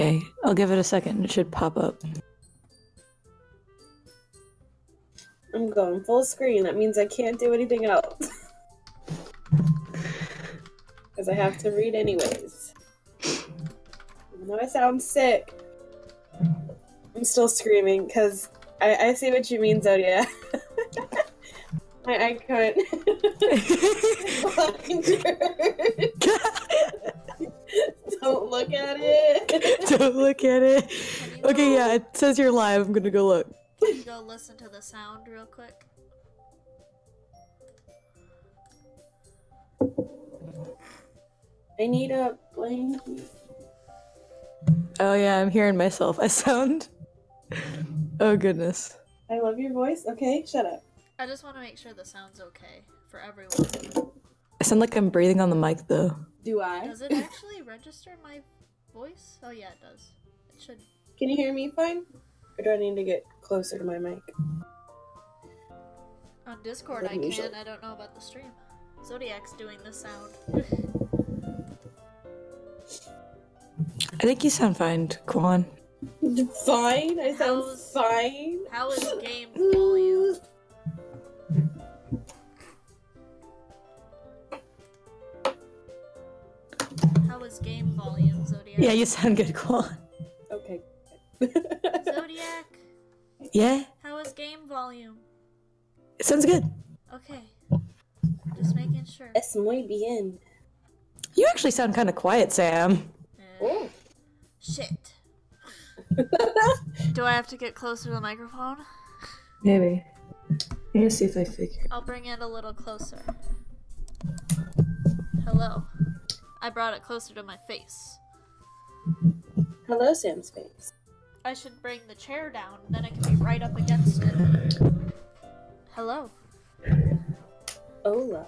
Okay, I'll give it a second. It should pop up. I'm going full screen. That means I can't do anything else. Because I have to read anyways. Even though I sound sick, I'm still screaming because I see what you mean, Zodiac. I couldn't. Don't look at it. Don't look at it. Okay, yeah, it says you're live. I'm gonna go look. Can you go listen to the sound real quick? I need a blankie. Oh yeah, I'm hearing myself. I sound... Oh goodness. I love your voice. Okay, shut up. I just want to make sure the sound's okay for everyone. I sound like I'm breathing on the mic though. Do I? Does it actually register my voice? Oh yeah, it does. It should. Can you hear me fine? Or do I need to get closer to my mic? On Discord I can, I don't know about the stream. Zodiac's doing the sound. I think you sound fine, Quan. Fine? I sound fine? How is game volume? How is game volume, Zodiac? Yeah, you sound good, Quan. Okay. Zodiac? Yeah? How is game volume? It sounds good. Okay. Just making sure. Es muy bien. You actually sound kind of quiet, Sam. Oh. Shit. Do I have to get closer to the microphone? Maybe. Let me see if I figure. I'll bring it a little closer. Hello. I brought it closer to my face. Hello, Sam's face. I should bring the chair down, then it can be right up against it. Hello. Hola.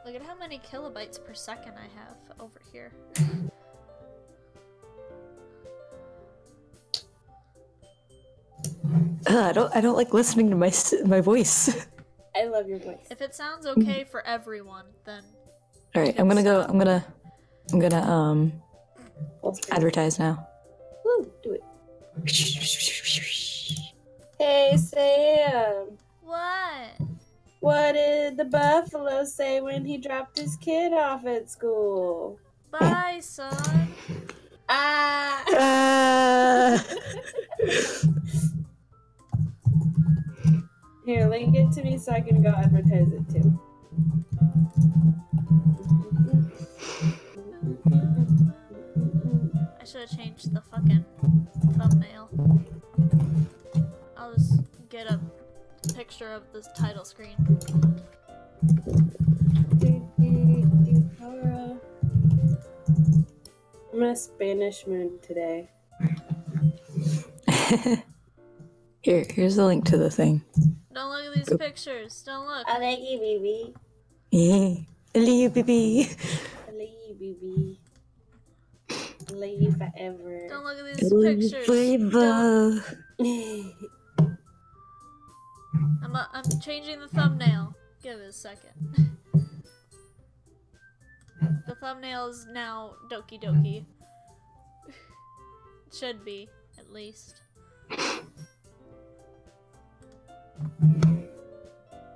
Look at how many kilobytes per second I have over here. I don't like listening to my voice. I love your voice. If it sounds okay for everyone, then. All right, I'm gonna advertise now. Woo, do it. Hey, Sam. What? What did the buffalo say when he dropped his kid off at school? Bye, son. Here, link it to me so I can go advertise it too. I should have changed the fucking thumbnail. I'll just get a picture of this title screen. I'm in a Spanish mood today. Here's the link to the thing. Don't look at these pictures. Don't look. I like you, baby. Yeah. I love you, baby. I like you, baby. I love you forever. Don't look at these pictures. Forever. I'm changing the thumbnail. Give it a second. The thumbnail is now Doki Doki. It should be, at least.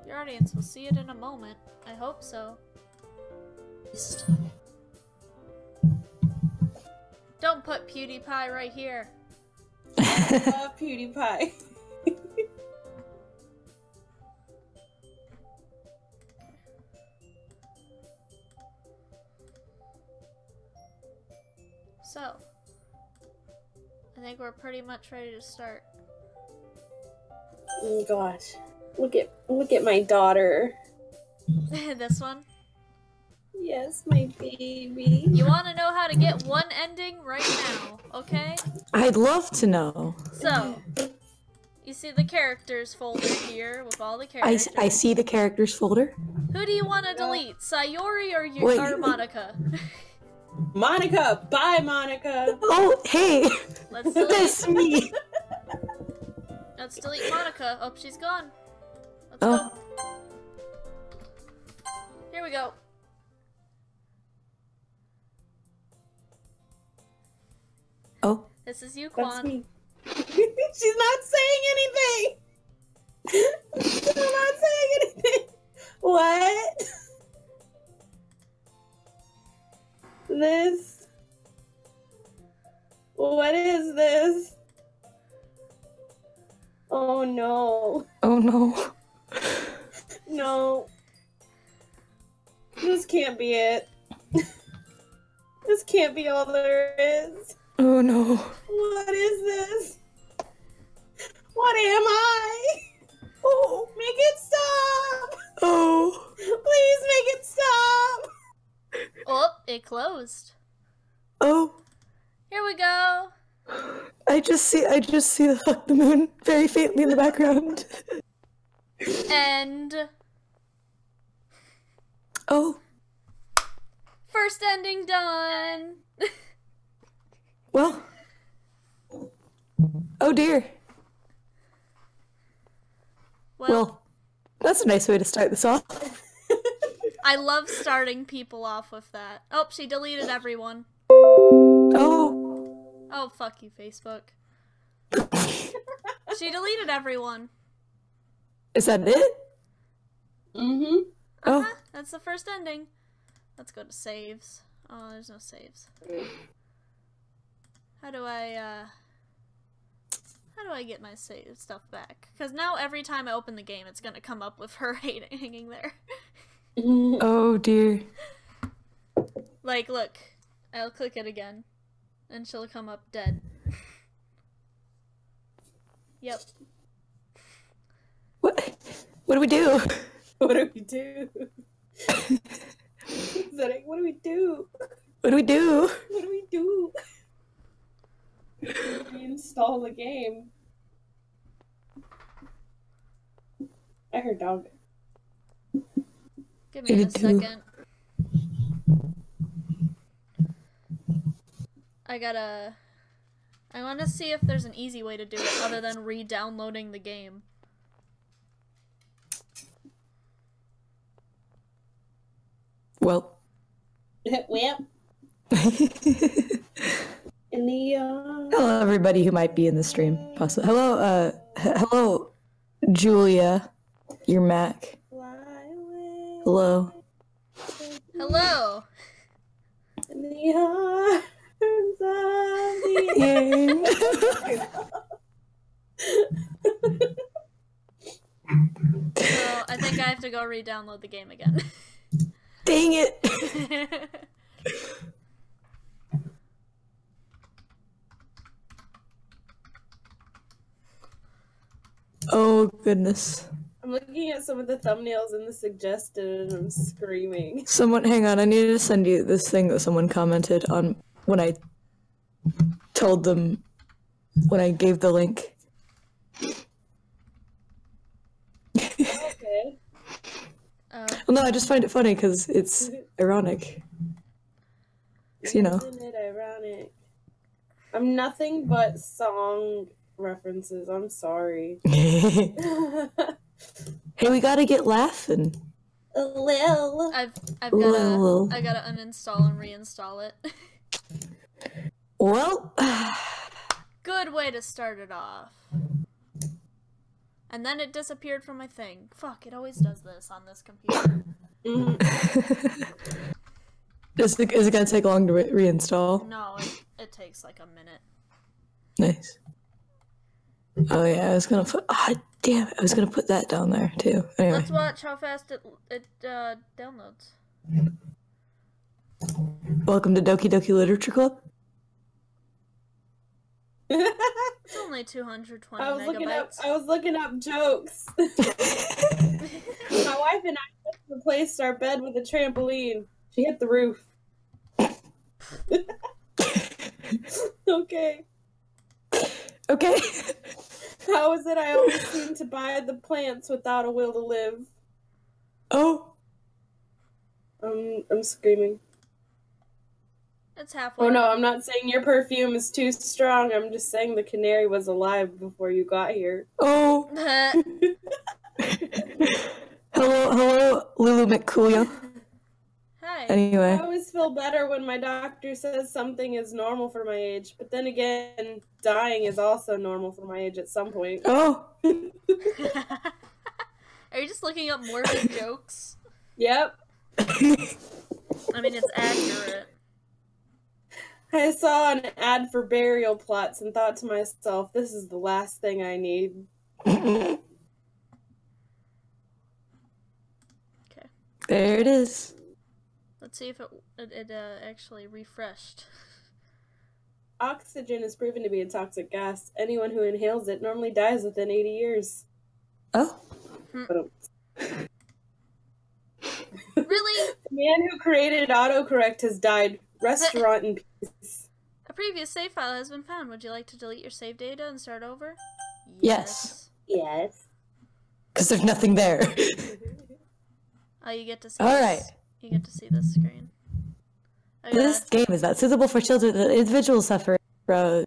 Your audience will see it in a moment. I hope so. Don't put PewDiePie right here. I love PewDiePie. So, I think we're pretty much ready to start. Oh gosh. Look at my daughter. This one? Yes, my baby. You want to know how to get one ending right now, okay? I'd love to know. So, you see the characters folder here with all the characters. I see the characters folder. Who do you want to delete, Sayori or Monica? Monica! Bye, Monica! Oh, hey! Let's delete. That's me! Let's delete Monica. Oh, she's gone. Let's Oh. go. Here we go. This is you, That's Quan. me. She's not saying anything! She's not saying anything! What? This? What is this? Oh no. Oh no. No. This can't be it. This can't be all there is. Oh no. What is this? What am I? Oh, make it stop! Oh. Please make it stop! Oh, it closed. Oh. Here we go. I just see the fuck the moon very faintly in the background. And Oh. first ending done. Well. Oh dear. Well, that's a nice way to start this off. I love starting people off with that. Oh, she deleted everyone. Oh. Oh, fuck you, Facebook. She deleted everyone. Is that it? Mm-hmm. Oh. That's the first ending. Let's go to saves. Oh, there's no saves. How do I get my save stuff back? Because now every time I open the game, it's gonna come up with her hanging there. Oh dear. Like, look. I'll click it again. And she'll come up dead. Yep. What? What do we do? What do we do? What do we do? What do we do? What do we do? Reinstall the game. I heard dog. Give me a second. I want to see if there's an easy way to do it other than re-downloading the game. Well. Well. In the Hello, everybody who might be in the stream. Possibly. Hello, hello, Julia. Your Mac. Hello. Hello! In the arms of the So, I think I have to go re-download the game again. Dang it! Oh, goodness. I'm looking at some of the thumbnails in the suggested and I'm screaming. Someone, hang on, I need to send you this thing that someone commented on when I told them, when I gave the link. Okay. Oh. Well, no, I just find it funny because it's ironic. 'Cause, you know. Isn't it ironic? I'm nothing but song references. I'm sorry. Hey, we gotta get laughing. Lil. I've Lol. gotta uninstall and reinstall it. Well, Good way to start it off. And then it disappeared from my thing. Fuck, it always does this on this computer. is it gonna take long to reinstall? No, it takes like a minute. Nice. Oh yeah, I was gonna put. Ah, damn it! I was gonna put that down there too. Anyway. Let's watch how fast it downloads. Welcome to Doki Doki Literature Club. It's only 220 megabytes. I was looking up jokes. My wife and I replaced our bed with a trampoline. She hit the roof. Okay. Okay. How is it I always seem to buy the plants without a will to live? Oh. I'm screaming. It's halfway. Oh no, I'm not saying your perfume is too strong. I'm just saying the canary was alive before you got here. Oh. Hello, Lulu McCoolio. Hi. I Anyway. always feel better when my doctor says something is normal for my age, but then again, dying is also normal for my age at some point. Oh! Are you just looking up morbid jokes? Yep. I mean, it's accurate. I saw an ad for burial plots and thought to myself, this is the last thing I need. Okay. There it is. Let's see if it actually refreshed. Oxygen is proven to be a toxic gas. Anyone who inhales it normally dies within 80 years. Oh. Really? The man who created autocorrect has died. Restaurant in peace. A previous save file has been found. Would you like to delete your save data and start over? Yes. Yes. Because there's nothing there. Oh, you get to see Alright. You get to see this screen. Oh, yeah. This game is not suitable for children. The individuals suffering from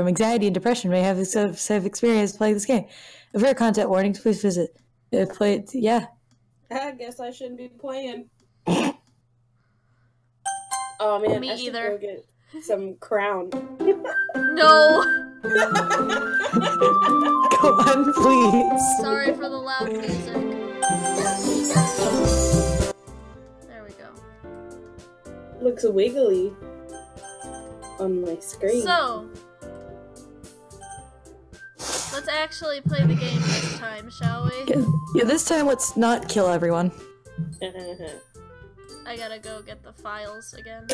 anxiety and depression may have experience playing this game. If there are content warnings, please visit. Yeah. I guess I shouldn't be playing. Oh man, Me I should either. go get some crown. No! Go on, please. Sorry for the loud music. There we go. Looks wiggly on my screen. So, let's actually play the game this time, shall we? Yeah, this time let's not kill everyone. I gotta go get the files again.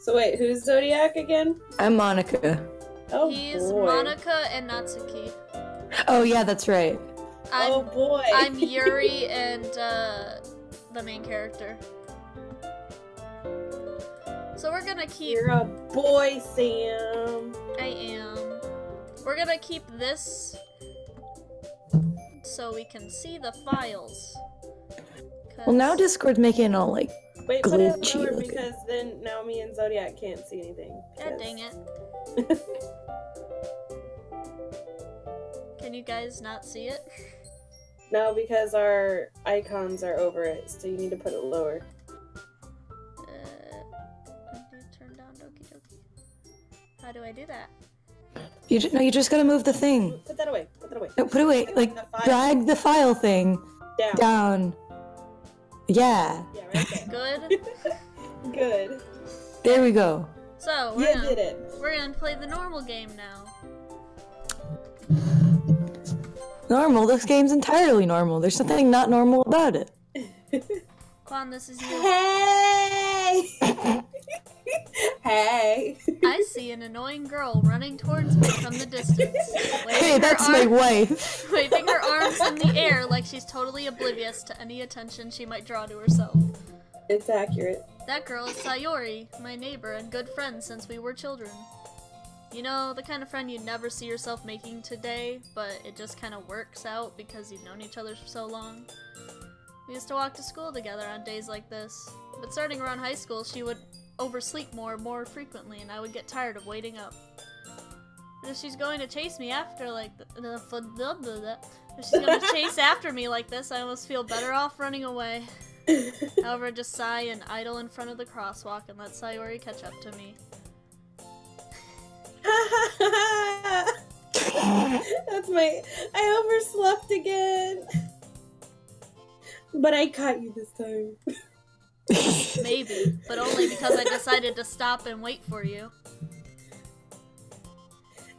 So wait, who's Zodiac again? I'm Monica. Oh He's boy. Monica and Natsuki. Oh yeah, that's right. Oh boy. I'm Yuri and the main character. So we're gonna keep. You're a boy, Sam. I am. We're gonna keep this so we can see the files. Well, now Discord's making it all like Wait, put it glitchy lower looking. because then now me and Zodiac can't see anything. God dang it. Can you guys not see it? No, because our icons are over it, so you need to put it lower. Undo, turn down Doki Doki. How do I do that? You just gotta move the thing. Put that away. Put that away. No, put it away. Like The file. drag the file thing Down. down. Yeah. Yeah, right there. Good. Good. There we go. So You did it. we're gonna play the normal game now. Normal. This game's entirely normal. There's nothing not normal about it. Quan, this is you. Hey! Hey! I see an annoying girl running towards me from the distance. Hey, that's my wife. Waving her arms in the air like she's totally oblivious to any attention she might draw to herself. It's accurate. That girl is Sayori, my neighbor and good friend since we were children. You know, the kind of friend you'd never see yourself making today, but it just kind of works out because you've known each other for so long. We used to walk to school together on days like this, but starting around high school she would oversleep more frequently and I would get tired of waiting up. But if she's going to chase me after if she's going to chase after me like this, I almost feel better off running away. However, I just sigh and idle in front of the crosswalk and let Sayori catch up to me. That's my... I overslept again. But I caught you this time. Maybe, but only because I decided to stop and wait for you.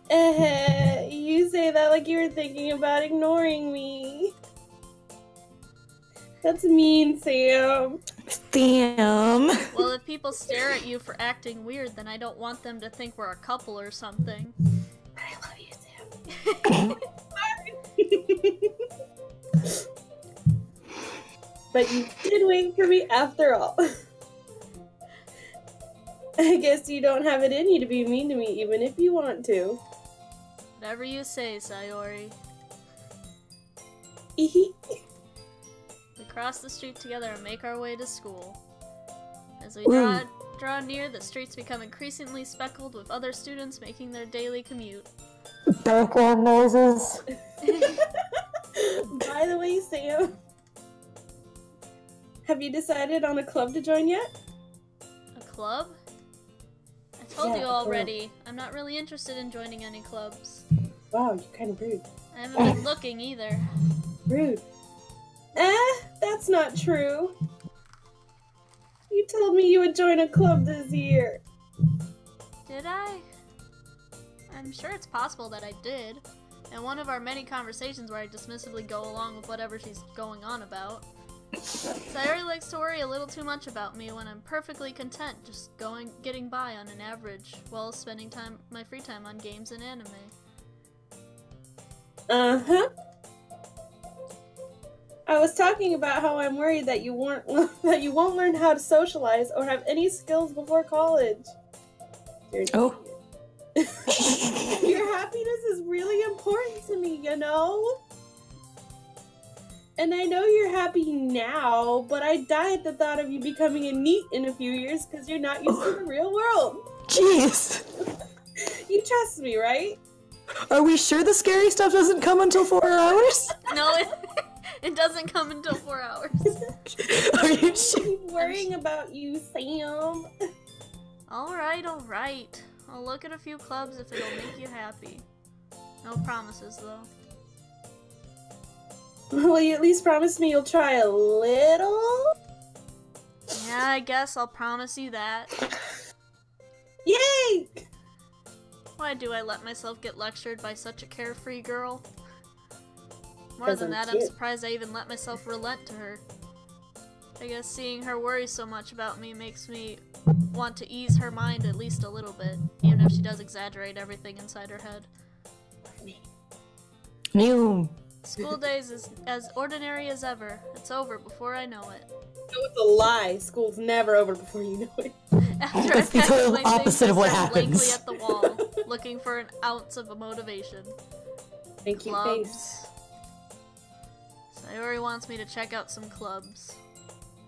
You say that like you were thinking about ignoring me. That's mean, Sam. Damn. Well, if people stare at you for acting weird, then I don't want them to think we're a couple or something. But I love you, Sam. But you did wait for me after all. I guess you don't have it in you to be mean to me, even if you want to. Whatever you say, Sayori. We cross the street together and make our way to school. As we draw near, the streets become increasingly speckled with other students making their daily commute. Background noises. By the way, Sam, have you decided on a club to join yet? A club? I told Yeah, you a club. already. I'm not really interested in joining any clubs. Wow, you're kind of rude. I haven't been looking either. Rude. That's not true. You told me you would join a club this year. Did I? I'm sure it's possible that I did. In one of our many conversations where I dismissively go along with whatever she's going on about. Sayori likes to worry a little too much about me when I'm perfectly content just getting by on an average while spending my free time on games and anime. Uh-huh. I was talking about how I'm worried that you won't learn how to socialize or have any skills before college. Oh. Your happiness is really important to me, you know? And I know you're happy now, but I die at the thought of you becoming a NEET in a few years because you're not used to the real world. Jeez. You trust me, right? Are we sure the scary stuff doesn't come until 4 hours? No, it doesn't come until 4 hours. Are you I sure? keep worrying about you, Sam. Alright. I'll look at a few clubs if it'll make you happy. No promises, though. Will you at least promise me you'll try a little? Yeah, I guess I'll promise you that. Yay! Why do I let myself get lectured by such a carefree girl? More 'Cause than I'm that, I'm cute. surprised I even let myself relent to her. I guess seeing her worry so much about me makes me want to ease her mind at least a little bit, even if she does exaggerate everything inside her head. New. School days is as ordinary as ever. It's over before I know it. No, it's a lie. School's never over before you know it. After That's the I pack up total my opposite things, of what I stare blankly happens. at the wall, looking for an ounce of a motivation. Thank you, face. Clubs. Sayori wants me to check out some clubs.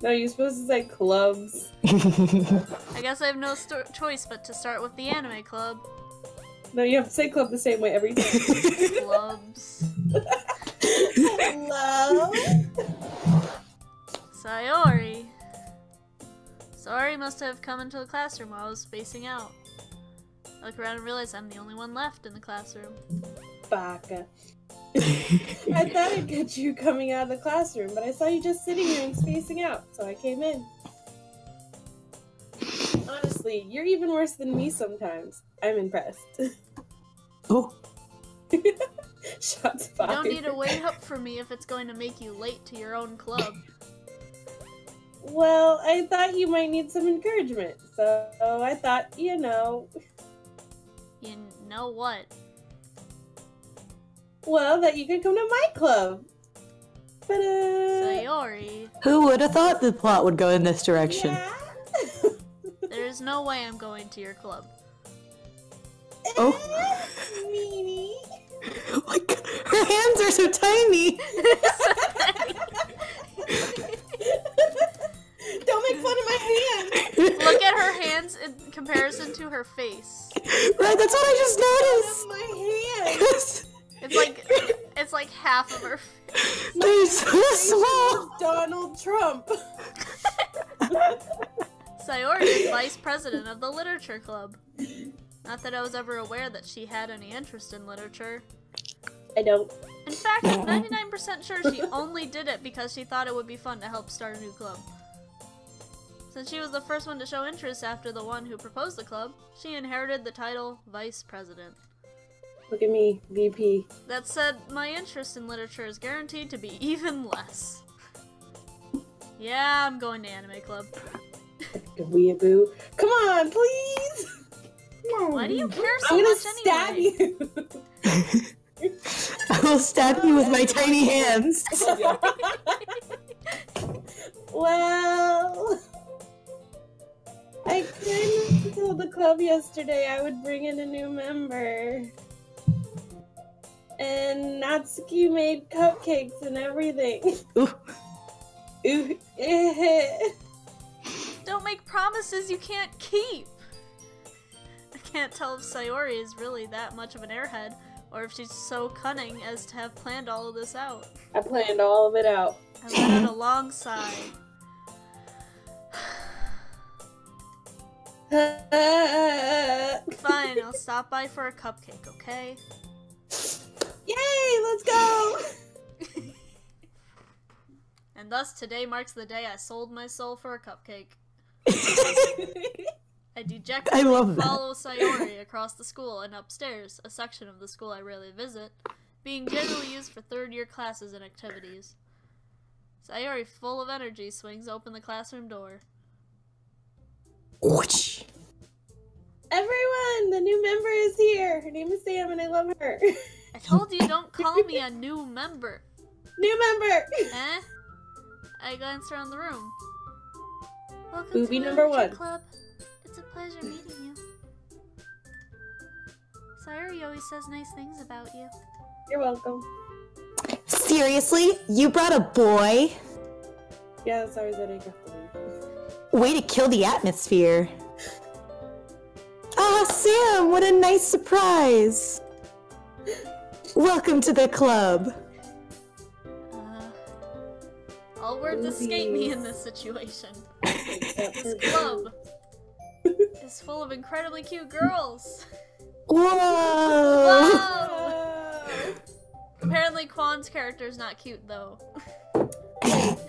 No, you're supposed to say clubs. I guess I have no choice but to start with the anime club. No, you have to say club the same way every time. Clubs. Hello? Sayori. Sayori must have come into the classroom while I was spacing out. I look around and realize I'm the only one left in the classroom. Baka. I thought I'd catch you coming out of the classroom, but I saw you just sitting there and spacing out, so I came in. Honestly, you're even worse than me sometimes. I'm impressed. Oh. Shots You fired. don't need to wait up for me if it's going to make you late to your own club. Well, I thought you might need some encouragement, so I thought, you know... You know what? Well, that you could come to my club. But Sayori. Who would have thought the plot would go in this direction? yeah. There's no way I'm going to your club. Oh. Meanie. Oh my god, her hands are so tiny! Don't make fun of my hands. Look at her hands in comparison to her face. Right, that's what I just noticed! My hands. It's like half of her face. They're so small! Donald Trump. Sayori is vice president of the literature club. Not that I was ever aware that she had any interest in literature. I don't. In fact, I'm 99% sure she only did it because she thought it would be fun to help start a new club. Since she was the first one to show interest after the one who proposed the club, she inherited the title Vice President. Look at me, VP. That said, my interest in literature is guaranteed to be even less. Yeah, I'm going to anime club. Weeaboo. Come on, please. Why do you care so I'm gonna much stab anyway? you. I will stab you with my tiny hands. Well, I kind of told the club yesterday I would bring in a new member. And Natsuki made cupcakes and everything. Ooh. Ooh. Don't make promises you can't keep! I can't tell if Sayori is really that much of an airhead, or if she's so cunning as to have planned all of this out. I planned all of it out. I let out a long sigh. Fine, I'll stop by for a cupcake, okay? Yay, let's go! And thus, today marks the day I sold my soul for a cupcake. I dejectedly follow Sayori across the school and upstairs, a section of the school I rarely visit, being generally used for third-year classes and activities. Sayori, full of energy, swings open the classroom door. Everyone, the new member is here. Her name is Sam, and I love her. I told you don't call me a new member. New member. Eh? I glanced around the room. Welcome Booby to the number Literature 1. Club. It's a pleasure meeting you. Sayori always says nice things about you. You're welcome. Seriously? You brought a boy? Yeah, that's always what I got to leave. Way to kill the atmosphere. Ah, Sam, what a nice surprise. Welcome to the club. All words escape me in this situation. This club is full of incredibly cute girls. Whoa! Whoa! Apparently Quan's character is not cute though.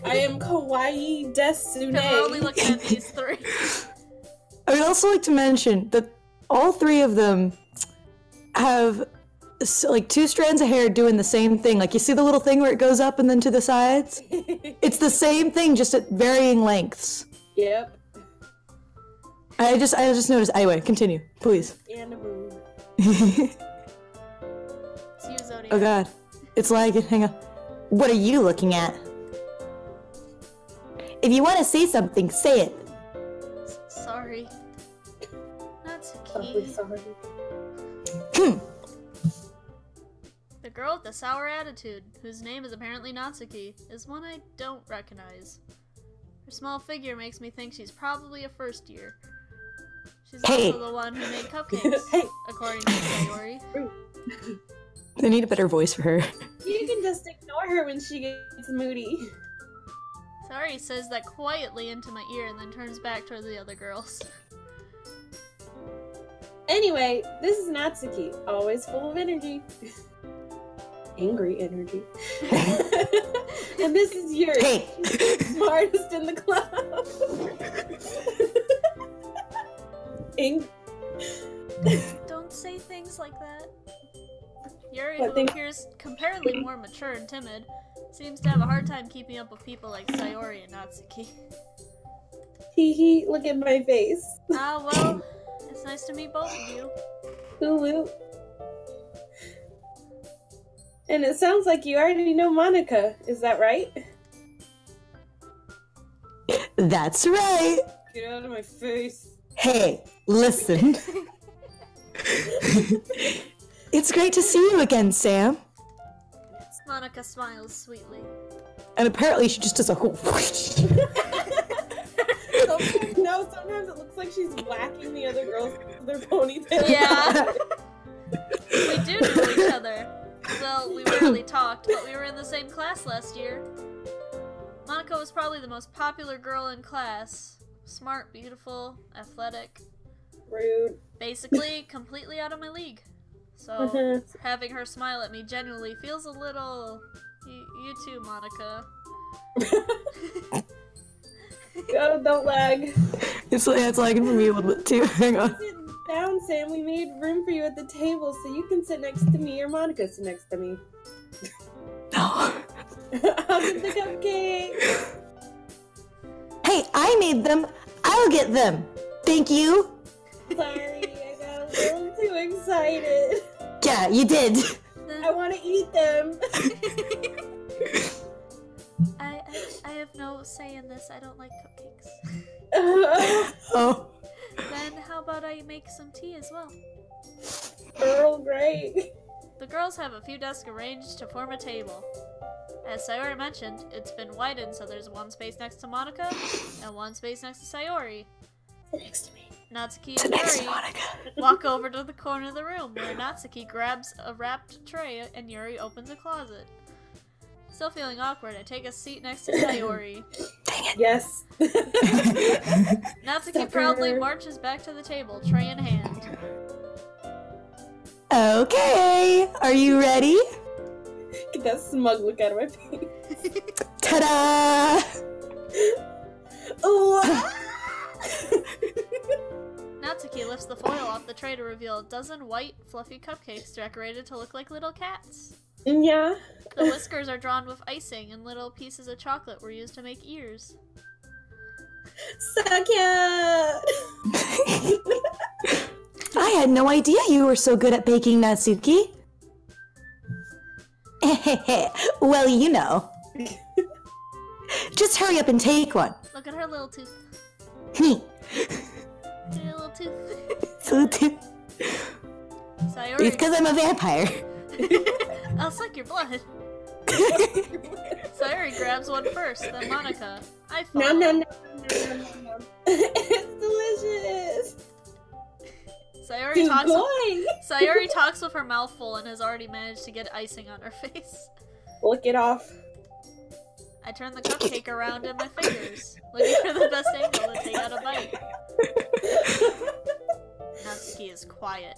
I am kawaii desune. Because we're only looking at these three. I would also like to mention that all three of them have like 2 strands of hair doing the same thing. Like, you see the little thing where it goes up and then to the sides? It's the same thing, just at varying lengths. Yep. I just noticed. Anyway, continue, please. And a boob. It's you, Zodiac. Oh god. It's lagging. Hang on. What are you looking at? If you want to say something, say it. Sorry. Not Awfully Suki. sorry. The girl with the sour attitude, whose name is apparently Natsuki, is one I don't recognize. Her small figure makes me think she's probably a first year. She's also the one who made cupcakes, according to Sayori. I need a better voice for her. You can just ignore her when she gets moody. Sayori says that quietly into my ear and then turns back toward the other girls. Anyway, this is Natsuki, always full of energy. Angry energy. And this is Yuri. Hey! Smartest in the club. Don't say things like that. Yuri, who appears comparatively more mature and timid, seems to have a hard time keeping up with people like Sayori and Natsuki. Hee hee, look at my face. Ah, well, it's nice to meet both of you. Hulu. And it sounds like you already know Monica, is that right? That's right. Get out of my face. Hey, listen. It's great to see you again, Sam. Monica smiles sweetly. And apparently she just does a whole No, sometimes it looks like she's whacking the other girls with their ponytails. Yeah. We do know each other. Well, we rarely talked, but we were in the same class last year. Monica was probably the most popular girl in class. Smart, beautiful, athletic. Rude. Basically, completely out of my league. So, having her smile at me genuinely feels a little... You too, Monica. Oh, don't lag. It's lagging for me a little bit too. Hang on. Sit down, Sam. We made room for you at the table so you can sit next to me, or Monica sit next to me. No. I'll get the cupcake. Hey, I made them. I'll get them. Thank you. Sorry, I got a little too excited. Yeah, you did. I want to eat them. I have no say in this. I don't like cupcakes. Oh. Then how about I make some tea as well? Earl Grey. The girls have a few desks arranged to form a table. As Sayori mentioned, it's been widened so there's one space next to Monica and one space next to Sayori. Sit next to me. Natsuki Sit and next to Yuri Monica. walk over to the corner of the room where Natsuki grabs a wrapped tray and Yuri opens a closet. Still feeling awkward, I take a seat next to Sayori. Dang it. Yes. Natsuki proudly marches back to the table, tray in hand. Okay, are you ready? Get that smug look out of my face. Ta-da! Oh! Natsuki lifts the foil off the tray to reveal a dozen white, fluffy cupcakes decorated to look like little cats. Yeah. The whiskers are drawn with icing, and little pieces of chocolate were used to make ears. So cute! I had no idea you were so good at baking, Natsuki. Well, you know. Just hurry up and take one. Look at her little tooth. Me. Her little tooth. So too. Sayori. It's because I'm a vampire. I'll suck your blood. Sayori grabs one first, then Monica. I fall. Nom nom nom nom nom nom. It's delicious! Sayori talks with her mouth full and has already managed to get icing on her face. Lick it off. I turn the cupcake around in my fingers, looking for the best angle to take out a bite. Natsuki is quiet.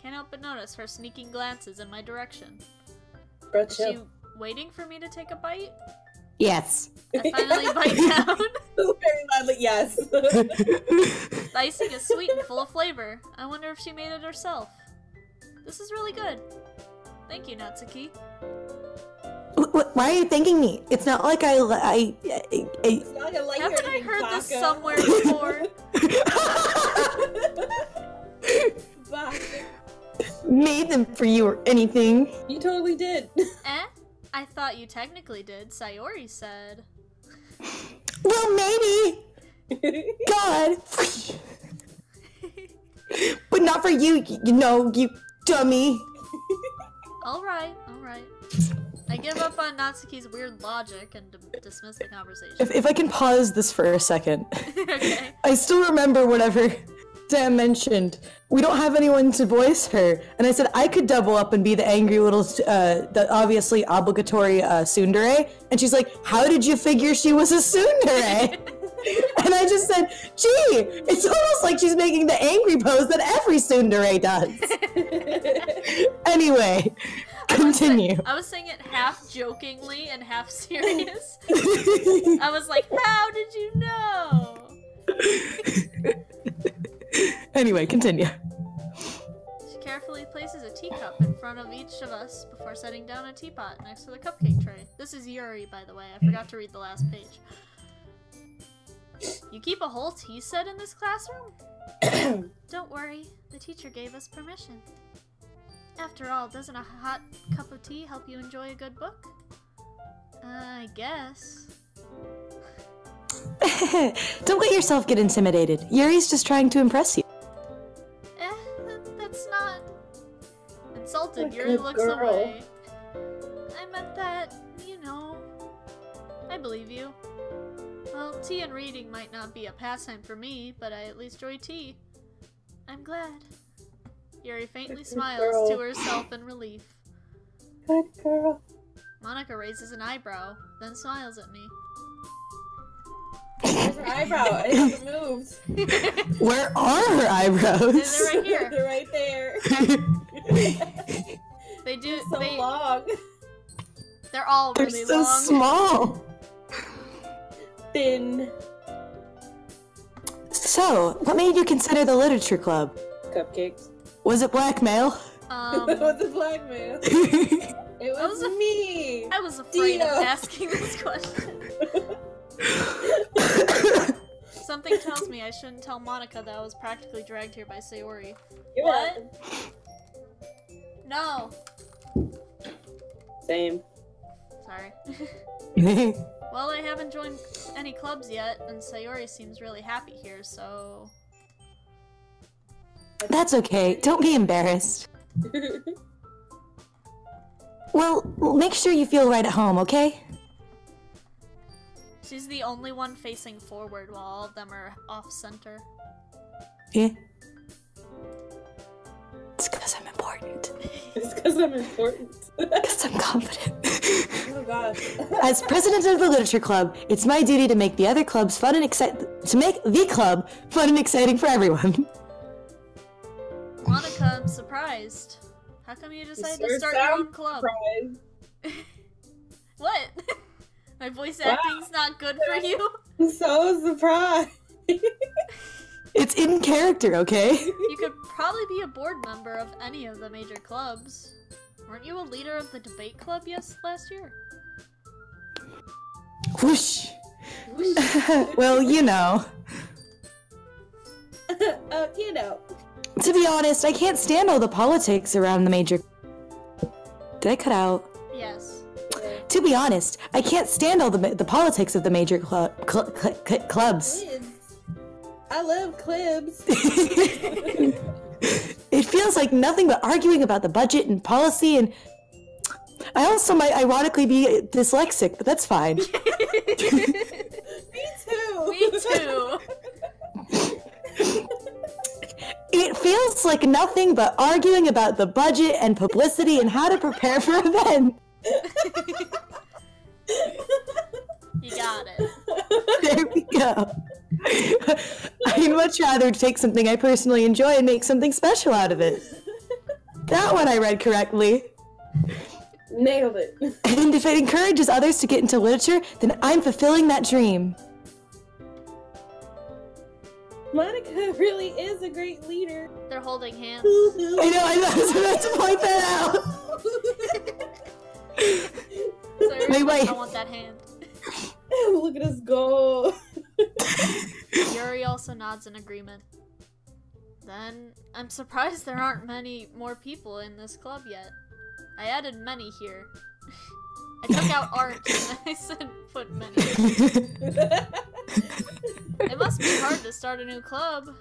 Can't help but notice her sneaking glances in my direction. Bro, Is chill. she waiting for me to take a bite? Yes. I finally bite down. Very loudly, yes. The icing is sweet and full of flavor. I wonder if she made it herself. This is really good. Thank you, Natsuki. Why are you thanking me? It's not like It's not gonna like Haven't her I eating heard this baka. somewhere before? Baka. made them for you or anything. You totally did. Eh? I thought you technically did, Sayori said. Well, maybe. God. But not for you, you know, you dummy. Alright, alright. I give up on Natsuki's weird logic and dismiss the conversation. If I can pause this for a second. Okay. I still remember whatever Sam mentioned. We don't have anyone to voice her. And I said I could double up and be the angry little, the obviously obligatory tsundere. And she's like, how did you figure she was a tsundere? And I just said, gee, it's almost like she's making the angry pose that every tsundere does. Anyway, continue. I was saying it half jokingly and half serious. I was like, how did you know? Anyway, continue. She carefully places a teacup in front of each of us before setting down a teapot next to the cupcake tray. This is Yuri, by the way. I forgot to read the last page. You keep a whole tea set in this classroom? Don't worry, the teacher gave us permission. After all, doesn't a hot cup of tea help you enjoy a good book? I guess. Don't let yourself get intimidated. Yuri's just trying to impress you. That's not... Insulted, What a Yuri good looks girl. away. I meant that, you know... I believe you. Well, tea and reading might not be a pastime for me, but I at least enjoy tea. I'm glad. Yuri faintly Good smiles girl. to herself in relief. Good girl. Monica raises an eyebrow, then smiles at me. Where's her eyebrow? It hasn't moved. Where are her eyebrows? They're right here. They're right there. They do. So long. They're all They're really so long. small. Thin. So, what made you consider the literature club? Cupcakes. Was it blackmail? What's a blackmail? It was was me. I was afraid of Dio. asking this question. Something tells me I shouldn't tell Monica that I was practically dragged here by Sayori. You're What? welcome. No. Same. Sorry. Well, I haven't joined any clubs yet, and Sayori seems really happy here, so... That's okay. Don't be embarrassed. Well, make sure you feel right at home, okay? She's the only one facing forward while all of them are off-center. Yeah. It's because I'm important. It's because I'm important. Because I'm confident. Oh gosh. As president of the literature club, it's my duty to make the other clubs fun and exciting for everyone. Monica, I'm surprised. How come you decided to start your own club? What? My voice acting's not good for you? I'm so surprised. It's in character, okay? You could probably be a board member of any of the major clubs. Weren't you a leader of the debate club last year? Whoosh. Well, you know. You know. To be honest, I can't stand all the politics around the major... Did I cut out? Yes. To be honest, I can't stand all the politics of the major clubs. I love clibs. It feels like nothing but arguing about the budget and policy, and I also might ironically be dyslexic, but that's fine. Me too. Me too. It feels like nothing but arguing about the budget and publicity and how to prepare for events. You got it. There we go. I'd much rather take something I personally enjoy and make something special out of it. That one I read correctly. Nailed it. And if it encourages others to get into literature, then I'm fulfilling that dream. Monica really is a great leader. They're holding hands. I was about to point that out. So Wait. I want that hand. Look at us go. Yuri also nods in agreement. Then, I'm surprised there aren't many more people in this club yet. I added many here. I took out art and I said put many. It must be hard to start a new club.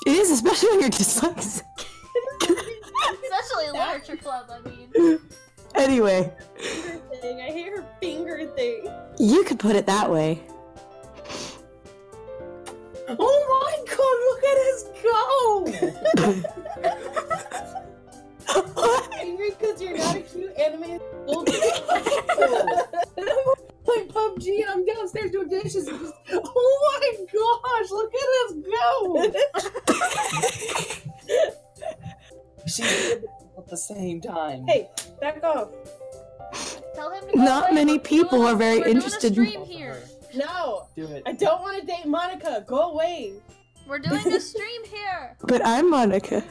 It is, especially when you're dyslexic. Especially a literature club, I mean. Anyway. Finger thing. I hate her finger thing. You could put it that way. Oh my god, look at us go! Angry because you're not a cute animated little playing PUBG and I'm downstairs doing dishes and just, oh my gosh, look at us go! She did it at the same time. Hey, back off. Tell him to go Not away. many people are very interested We're in... doing a stream here. No, Do it. I don't want to date Monica. Go away. We're doing a stream here. But I'm Monica.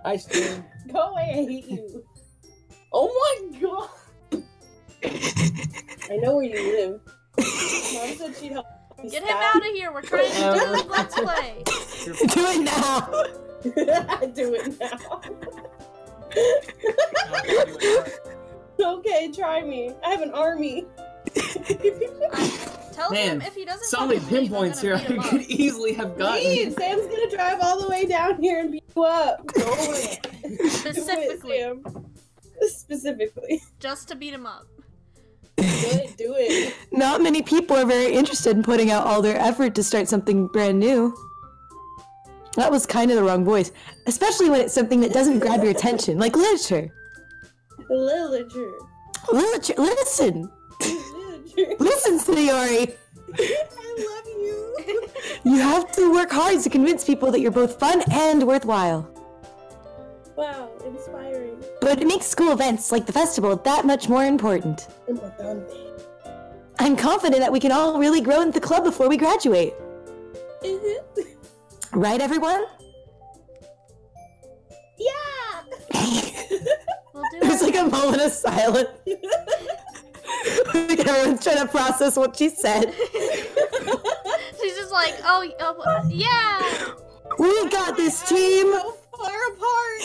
I stream. Go away, I hate you. Oh my god. I know where you live. Mom said she'd help me Get him stop. out of here. We're trying to do a Let's Play. Do it now! Do it now. Okay, try me. I have an army. Tell Man, him if he doesn't so many fucking leave, I'm pinpoints gonna here. beat I him could up. easily have gotten. Please, Sam's gonna drive all the way down here and beat you up. Go away. Specifically. Do it, Sam. Specifically. Just to beat him up. Do it. Not many people are very interested in putting out all their effort to start something brand new. That was kind of the wrong voice. Especially when it's something that doesn't grab your attention, like literature. Literature. Literature, listen! Literature. Listen, Sayori! I love you. You have to work hard to convince people that you're both fun and worthwhile. Wow, inspiring. But it makes school events like the festival that much more important. Importante. I'm confident that we can all really grow into the club before we graduate. Right, everyone? Yeah! We'll do There's our like a moment of silence. Like everyone's trying to process what she said. She's just like, oh yeah! We got this, team! So far apart!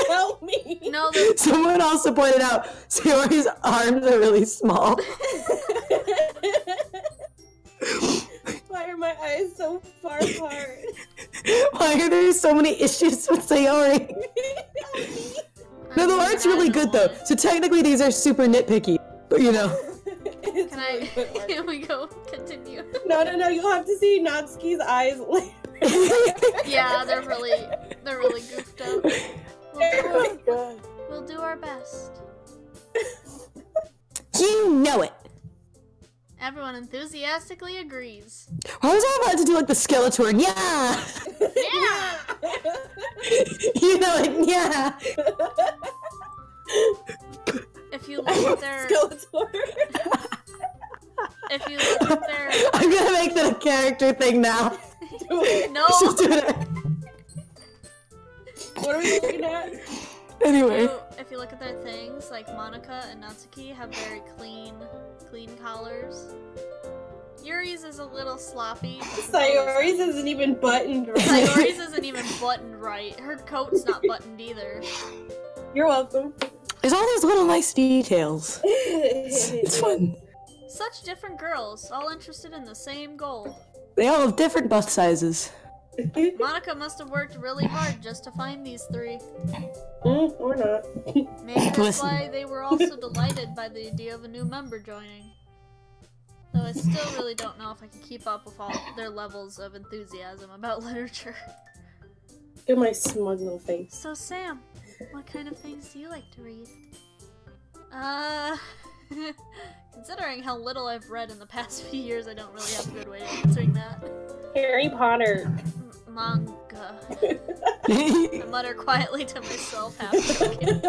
Help me! No, Someone also pointed out Sayori's arms are really small. Why are my eyes so far apart? Why are there so many issues with Sayori? No, the art's really good though, so technically these are super nitpicky. But you know. It's Can really good art. Can we go continue? No, you'll have to see Natsuki's eyes later. Yeah, they're really goofed up. We'll do our best. You know it. Everyone enthusiastically agrees. I was all about to do like the Skeletor. Yeah. Yeah! You know it. Yeah. If you look at their... Skeletor. If you look at their... I'm gonna make that a character thing now. No! Just do it. What are we looking at? Anyway. If you look at their things, like Monica and Natsuki have very clean collars. Yuri's is a little sloppy. Sayori's isn't even buttoned right. Sayori's isn't even buttoned right. Her coat's not buttoned either. You're welcome. There's all these little nice details. It's fun. Such different girls, all interested in the same goal. They all have different bust sizes. Monica must have worked really hard just to find these three. Or not. Maybe that's Listen. why they were also delighted by the idea of a new member joining. Though I still really don't know if I can keep up with all their levels of enthusiasm about literature. Look at my smug little face. So Sam, what kind of things do you like to read? Considering how little I've read in the past few years, I don't really have a good way of answering that. Harry Potter. Manga. I mutter quietly to myself, half joking.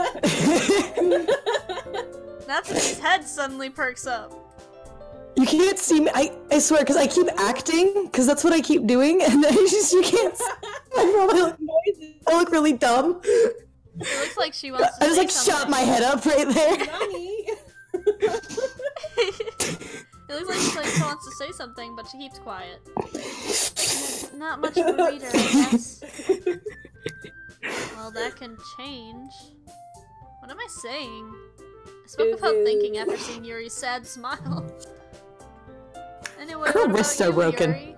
Natsuki's head suddenly perks up. You can't see me. I swear, because I keep acting, because that's what I keep doing, and then it's just, you can't see. I look really dumb. It looks like she wants to I just say like something. shot my head up right there. Mommy. It looks like she wants to say something, but she keeps quiet. Not much of a reader, I guess. Well, that can change. What am I saying? I spoke without thinking after seeing Yuri's sad smile. Anyway, Her what about wrists are you, broken.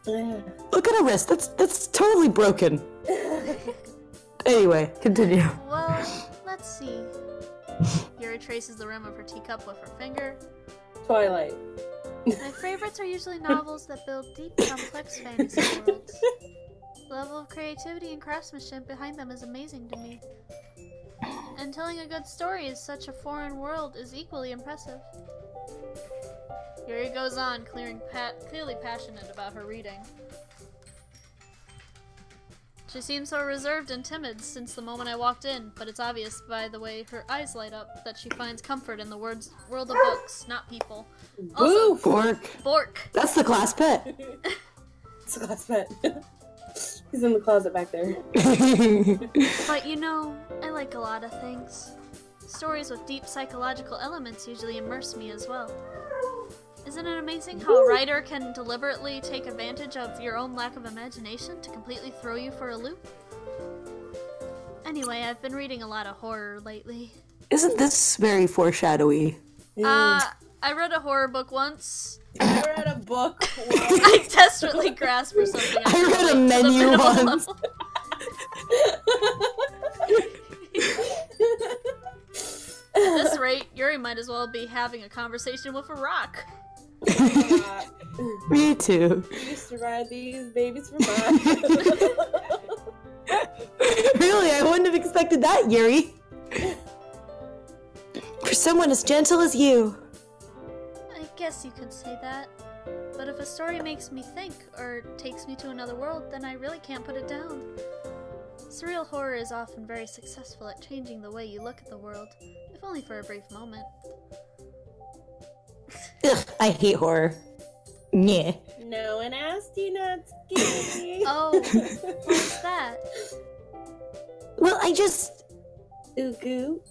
Yuri? Look at her wrist. That's totally broken. Anyway, continue. Well, let's see. Yuri traces the rim of her teacup with her finger. Twilight. My favorites are usually novels that build deep, complex fantasy worlds. The level of creativity and craftsmanship behind them is amazing to me. And telling a good story in such a foreign world is equally impressive. Yuri goes on, clearly passionate about her reading. She seems so reserved and timid since the moment I walked in, but it's obvious by the way her eyes light up that she finds comfort in the world of books, not people. Also, Woo! Bork. Bork. That's the class pet. It's a class pet. He's in the closet back there. But you know, I like a lot of things. Stories with deep psychological elements usually immerse me as well. Isn't it amazing how a writer can deliberately take advantage of your own lack of imagination to completely throw you for a loop? Anyway, I've been reading a lot of horror lately. Isn't this very foreshadowy? I read a horror book once. I read a book. I desperately grasped for something. I read a menu once. At this rate, Yuri might as well be having a conversation with a rock. Me too. We used to ride these babies for mine. Really, I wouldn't have expected that, Yuri. For someone as gentle as you. I guess you could say that. But if a story makes me think, or takes me to another world, then I really can't put it down. Surreal horror is often very successful at changing the way you look at the world, if only for a brief moment. Ugh, I hate horror. Yeah. No one asked you not to give. Oh, what's that? Well, I just... Ugu.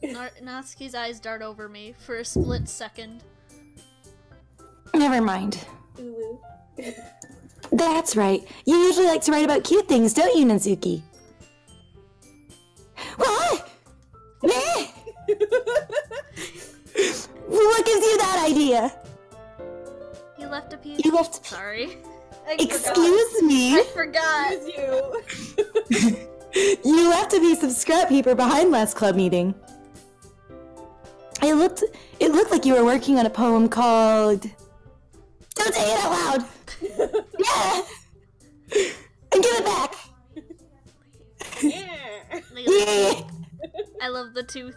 Natsuki's eyes dart over me for a split second. Never mind. Uwu. That's right. You usually like to write about cute things, don't you, Natsuki? What? Meh! What gives you that idea? You left a piece. You left... Sorry. Excuse me? I forgot. Excuse you. You left a piece of scrap paper behind last club meeting. It looked like you were working on a poem called... Don't say it out loud! Yeah! And give it back! Yeah. Yeah! I love the tooth.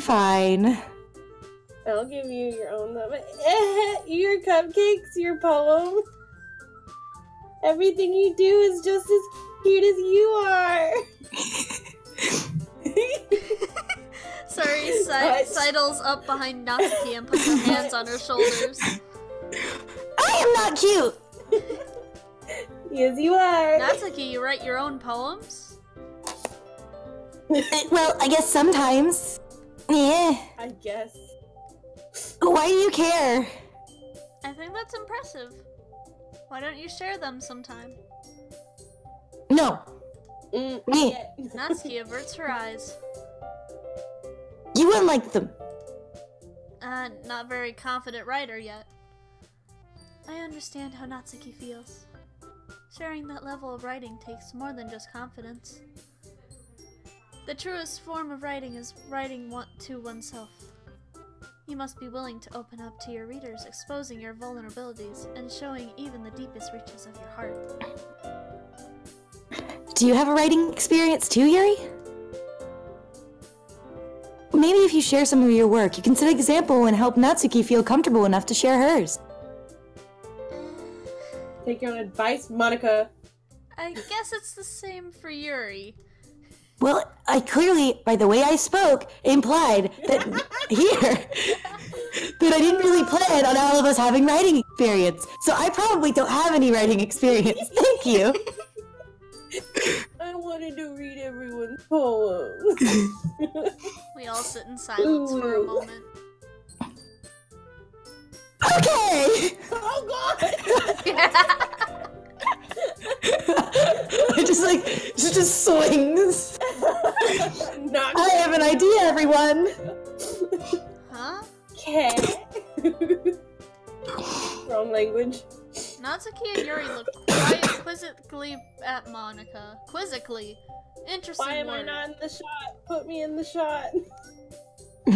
Fine. I'll give you your own love. Your cupcakes, your poem. Everything you do is just as cute as you are. Sorry, Seidel's up behind Natsuki and puts her hands on her shoulders. I am not cute! Yes, you are. Natsuki, you write your own poems? Well, I guess sometimes. Yeah. I guess. Why do you care? I think that's impressive. Why don't you share them sometime? No. Yeah. Natsuki averts her eyes. You wouldn't like them. Not very confident writer yet. I understand how Natsuki feels. Sharing that level of writing takes more than just confidence. The truest form of writing is writing to oneself. You must be willing to open up to your readers, exposing your vulnerabilities and showing even the deepest reaches of your heart. Do you have a writing experience too, Yuri? Maybe if you share some of your work, you can set an example and help Natsuki feel comfortable enough to share hers. Take your own advice, Monica. I guess it's the same for Yuri. Well, I clearly, by the way I spoke, implied that that I didn't really plan on all of us having writing experience. So I probably don't have any writing experience. Thank you. I wanted to read everyone's poem. We all sit in silence for a moment. Okay! Oh god! It just swings. Not I have an idea, everyone. Huh? cat. Wrong language. Natsuki and Yuri look quite quizzically at Monica. Quizzically. Interesting Why am word. I not in the shot? Put me in the shot. What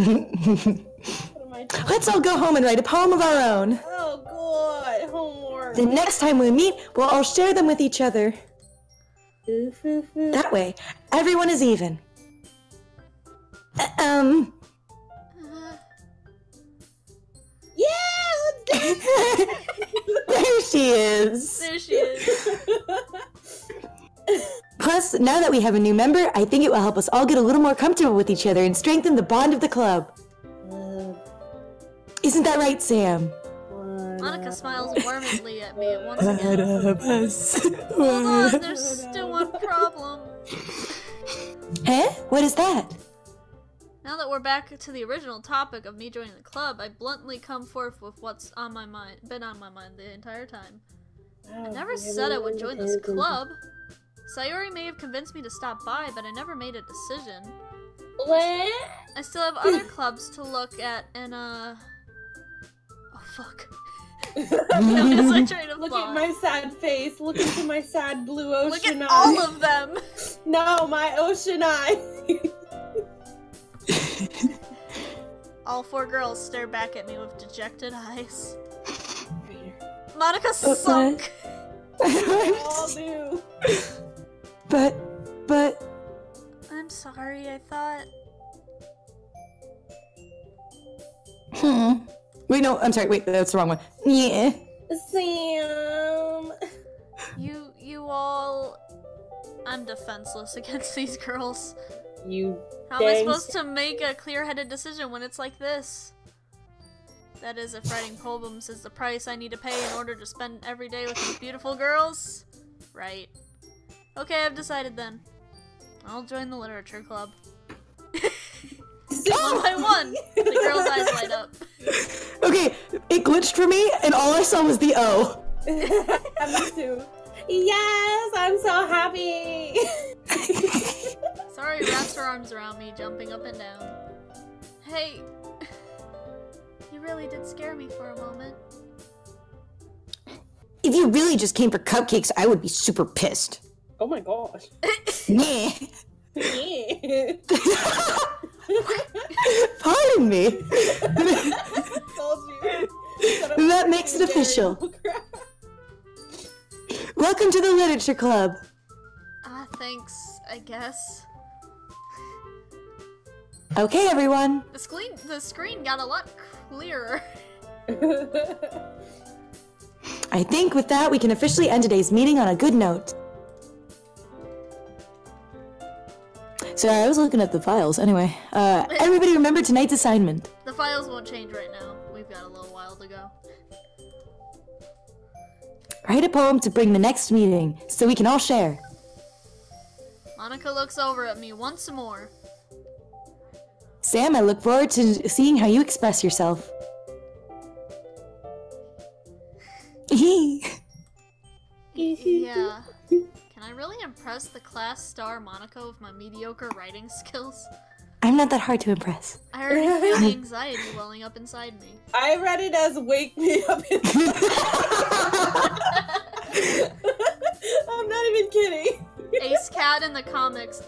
am I doing? Let's all go home and write a poem of our own. Oh god, homework. The next time we meet, we'll all share them with each other. Oof, oof, oof. That way, everyone is even. Yeah, let's do it. There she is. There she is. Plus, now that we have a new member, I think it will help us all get a little more comfortable with each other and strengthen the bond of the club. Isn't that right, Sam? Monica smiles warmly at me once again. Hold Hold on, there's still one problem. Huh? What is that? Now that we're back to the original topic of me joining the club, I bluntly come forth with what's on my mind, been on my mind the entire time. I never said I would join this club. Sayori may have convinced me to stop by, but I never made a decision. What? I still have other clubs to look at, and oh fuck. That was my train of Look thought. at my sad face. Look into my sad blue ocean Look at eyes. all of them! No, my ocean eyes. All four girls stare back at me with dejected eyes. Monica sunk! They all do. But... I'm sorry, I thought... Wait, no, I'm sorry, wait, that's the wrong one. Yeah. Sam. You all... I'm defenseless against these girls. You How am I dang supposed to make a clear-headed decision when it's like this? That is, if writing poems is the price I need to pay in order to spend every day with these beautiful girls? Right. Okay, I've decided then. I'll join the literature club. One by one, the girls' eyes light up. Okay, it glitched for me, and all I saw was the O. Me too. Yes, I'm so happy. Sorry, wraps her arms around me, jumping up and down. Hey, you really did scare me for a moment. If you really just came for cupcakes, I would be super pissed. Oh my gosh. Yeah. Yeah. Pardon me. Told you. That makes it official. Welcome to the Literature Club. Thanks, I guess. Okay, everyone. The screen got a lot clearer. I think with that, we can officially end today's meeting on a good note. Sorry, I was looking at the files. Anyway, everybody remember tonight's assignment. The files won't change right now. We've got a little while to go. Write a poem to bring the next meeting, so we can all share. Monica looks over at me once more. Sam, I look forward to seeing how you express yourself. Yeah. Can I really impress the class star Monica with my mediocre writing skills? I'm not that hard to impress. I already feel the anxiety welling up inside me. I read it as "wake me up." I'm not even kidding. Ace Cat in the comments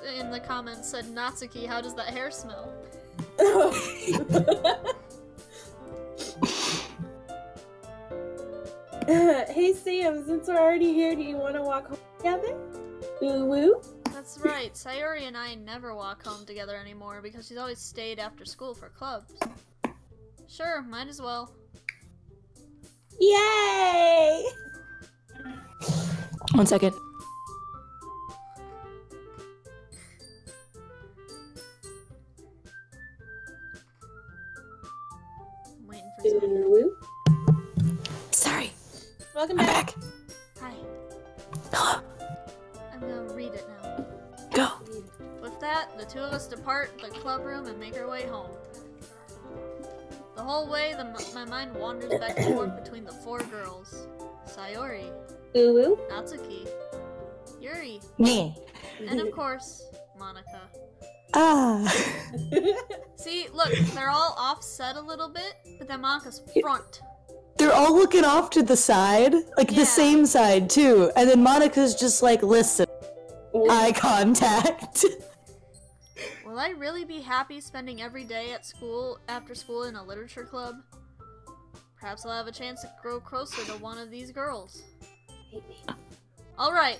said, "Natsuki, how does that hair smell?" Hey Sam, since we're already here, do you want to walk home together? Woo woo. That's right. Sayori and I never walk home together anymore because she's always stayed after school for clubs. Sure, might as well. Yay! 1 second. I'm waiting for Sayori. Woo woo. Sorry, Welcome I'm back. back. Hi. Hello. I'm gonna read it now. Go. With that, the two of us depart the club room and make our way home. The whole way, my mind wanders back and forth between the four girls. Sayori, Woo woo. Natsuki, Yuri, Me. and of course, Monica. Ah. See, look, they're all offset a little bit, but then Monica's front. They're all looking off to the side, like Yeah. the same side too, and then Monica's just like, listen, eye contact. Will I really be happy spending every day at school, after school in a literature club? Perhaps I'll have a chance to grow closer to one of these girls. Alright.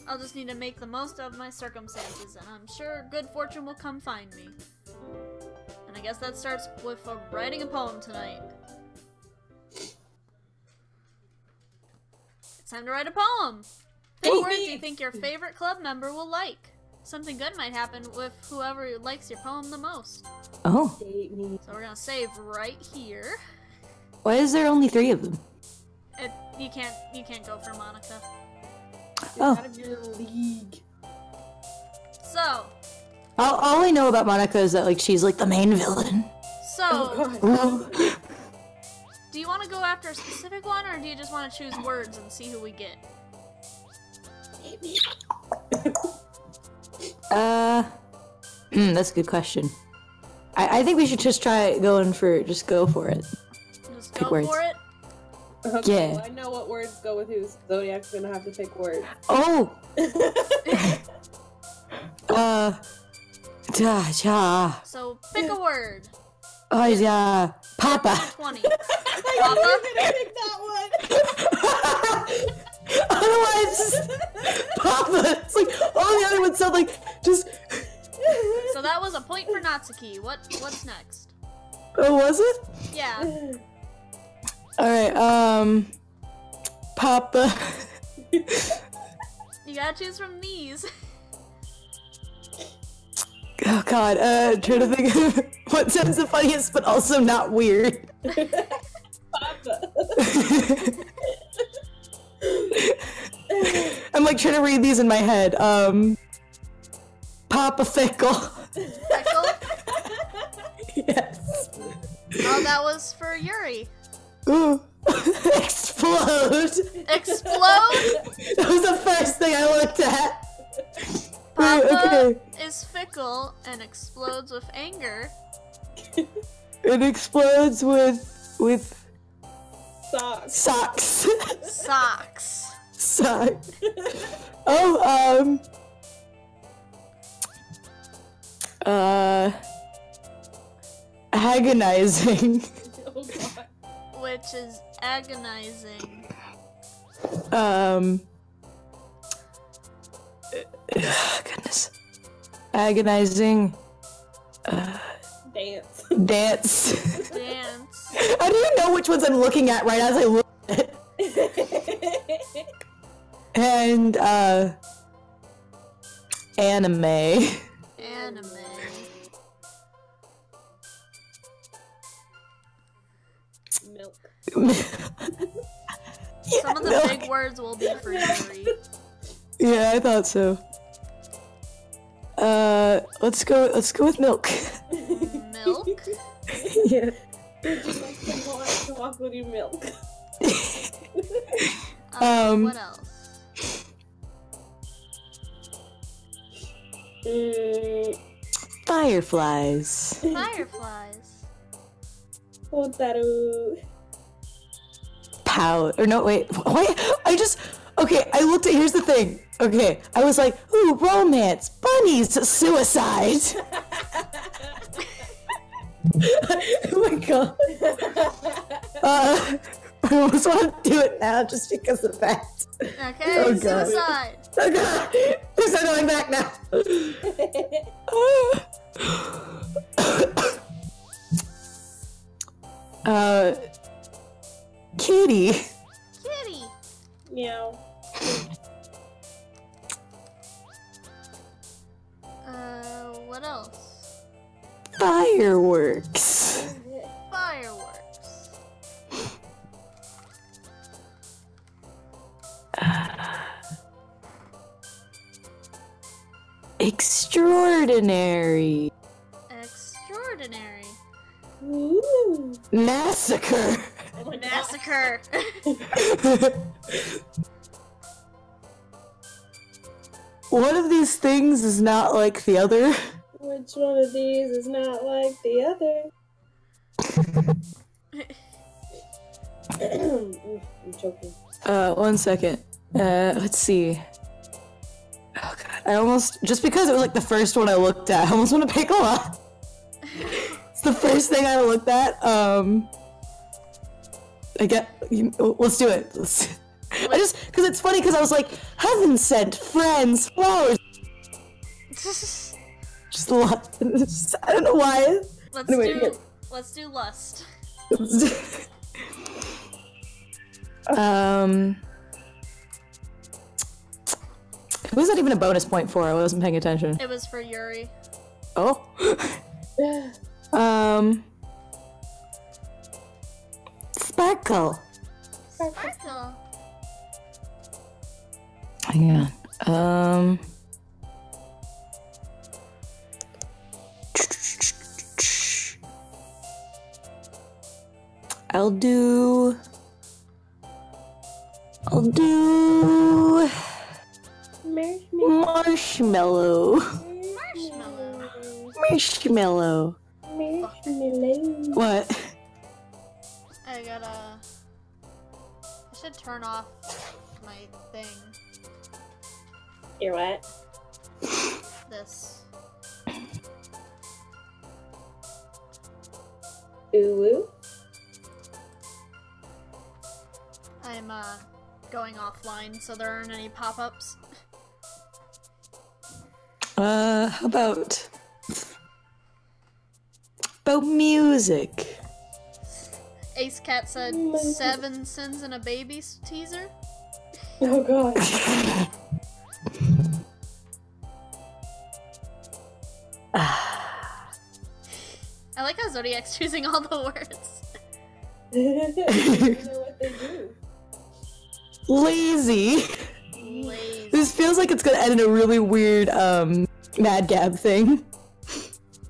I'll just need to make the most of my circumstances, and I'm sure good fortune will come find me. And I guess that starts with writing a poem tonight. It's time to write a poem! What words do you think your favorite club member will like? Something good might happen with whoever likes your poem the most. Oh, Date me. So we're gonna save right here. why is there only 3 of them? You can't go for Monica. You're Oh. out of your league. So, All I know about Monica is that like she's like the main villain. Oh, do you want to go after a specific one, or do you just want to choose words and see who we get? That's a good question. I think we should just try going for, just go for it. Just Pick go words. for it. Okay, Yeah. well, I know what words go with who. Zodiac's gonna have to pick words. Oh! Ja. So pick a word. Oh, yeah. Papa. 20. I Papa? knew you were gonna pick that one. Otherwise, Papa. It's like, all the other ones sound like just. So that was a point for Natsuki. What's next? Oh, was it? Yeah. Alright, Papa. You gotta choose from these. Oh god, trying to think of what sounds the funniest but also not weird. Papa. I'm like trying to read these in my head. Papa Fickle. Pickle? Yes. Oh, that was for Yuri. Ooh. Explode. Explode? That was the first thing I looked at. Papa Okay. is fickle and explodes with anger. It explodes with Socks. socks. Socks. Socks. Oh, Agonizing. Oh god. Which is agonizing. Goodness. Agonizing. Dance. Dance. Dance. How do you know which ones I'm looking at right as I look at it? And, anime. Anime. Milk. Some of the milk. big words will be for Yuri. Yeah, I thought so. Let's go with milk. Milk? Yeah. Would you like some more chocolatey milk? What else? Fireflies. Fireflies. Hotaru. Pow. Or no, wait. Okay, I looked at, here's the thing. Okay, I was like, ooh, romance, bunnies, suicide. Oh my god. I almost want to do it now just because of that. Okay, Oh, God. suicide. Oh god. There's no going back now. Kitty. Kitty. Meow. What else? Fireworks. Fireworks. Extraordinary. Extraordinary. Ooh. Massacre. Oh my god. Massacre. One of these things is not like the other. Which one of these is not like the other? I'm choking. 1 second. Let's see. Oh god, I almost, just because it was like the first one I looked at, I almost want to pick a lot. It's the first thing I looked at. Let's do it. Because it's funny because I was like, heaven sent, friends, flowers. Just a lot. I don't know why. Let's do lust. Who was that even a bonus point for? I wasn't paying attention. It was for Yuri. Oh. Sparkle. Sparkle. Hang on. I'll do marshmallow. Marshmallow. What? I should turn off my thing. You're what? This. Ooh. I'm going offline so there aren't any pop-ups. How about music? Ace Cat said 7 sins and a baby teaser. Oh god. I like how Zodiac's choosing all the words. I don't know what they do. Lazy. Lazy. This feels like it's gonna end in a really weird, Mad Gab thing.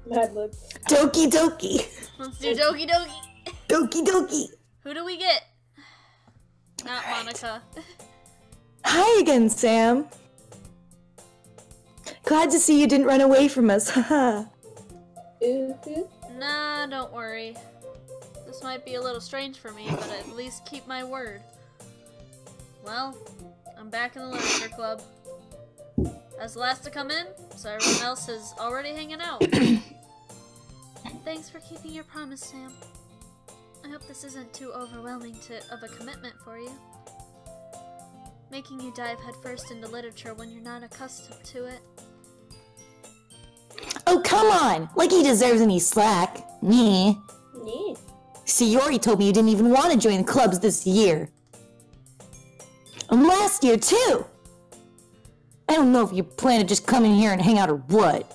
Mad Lib. Doki Doki. Let's do Doki Doki. Doki Doki. Who do we get? Not Monica. Hi again, Sam. Glad to see you didn't run away from us, haha. Ooh. Nah, don't worry. This might be a little strange for me, but at least keep my word. Well, I'm back in the literature club. As the last to come in, so everyone else is already hanging out. Thanks for keeping your promise, Sam. I hope this isn't too overwhelming of a commitment for you. Making you dive headfirst into literature when you're not accustomed to it. Oh, come on! Like he deserves any slack. Meh. Yeah. Sayori told me you didn't even want to join the clubs this year. And last year, too! I don't know if you plan to just come in here and hang out or what.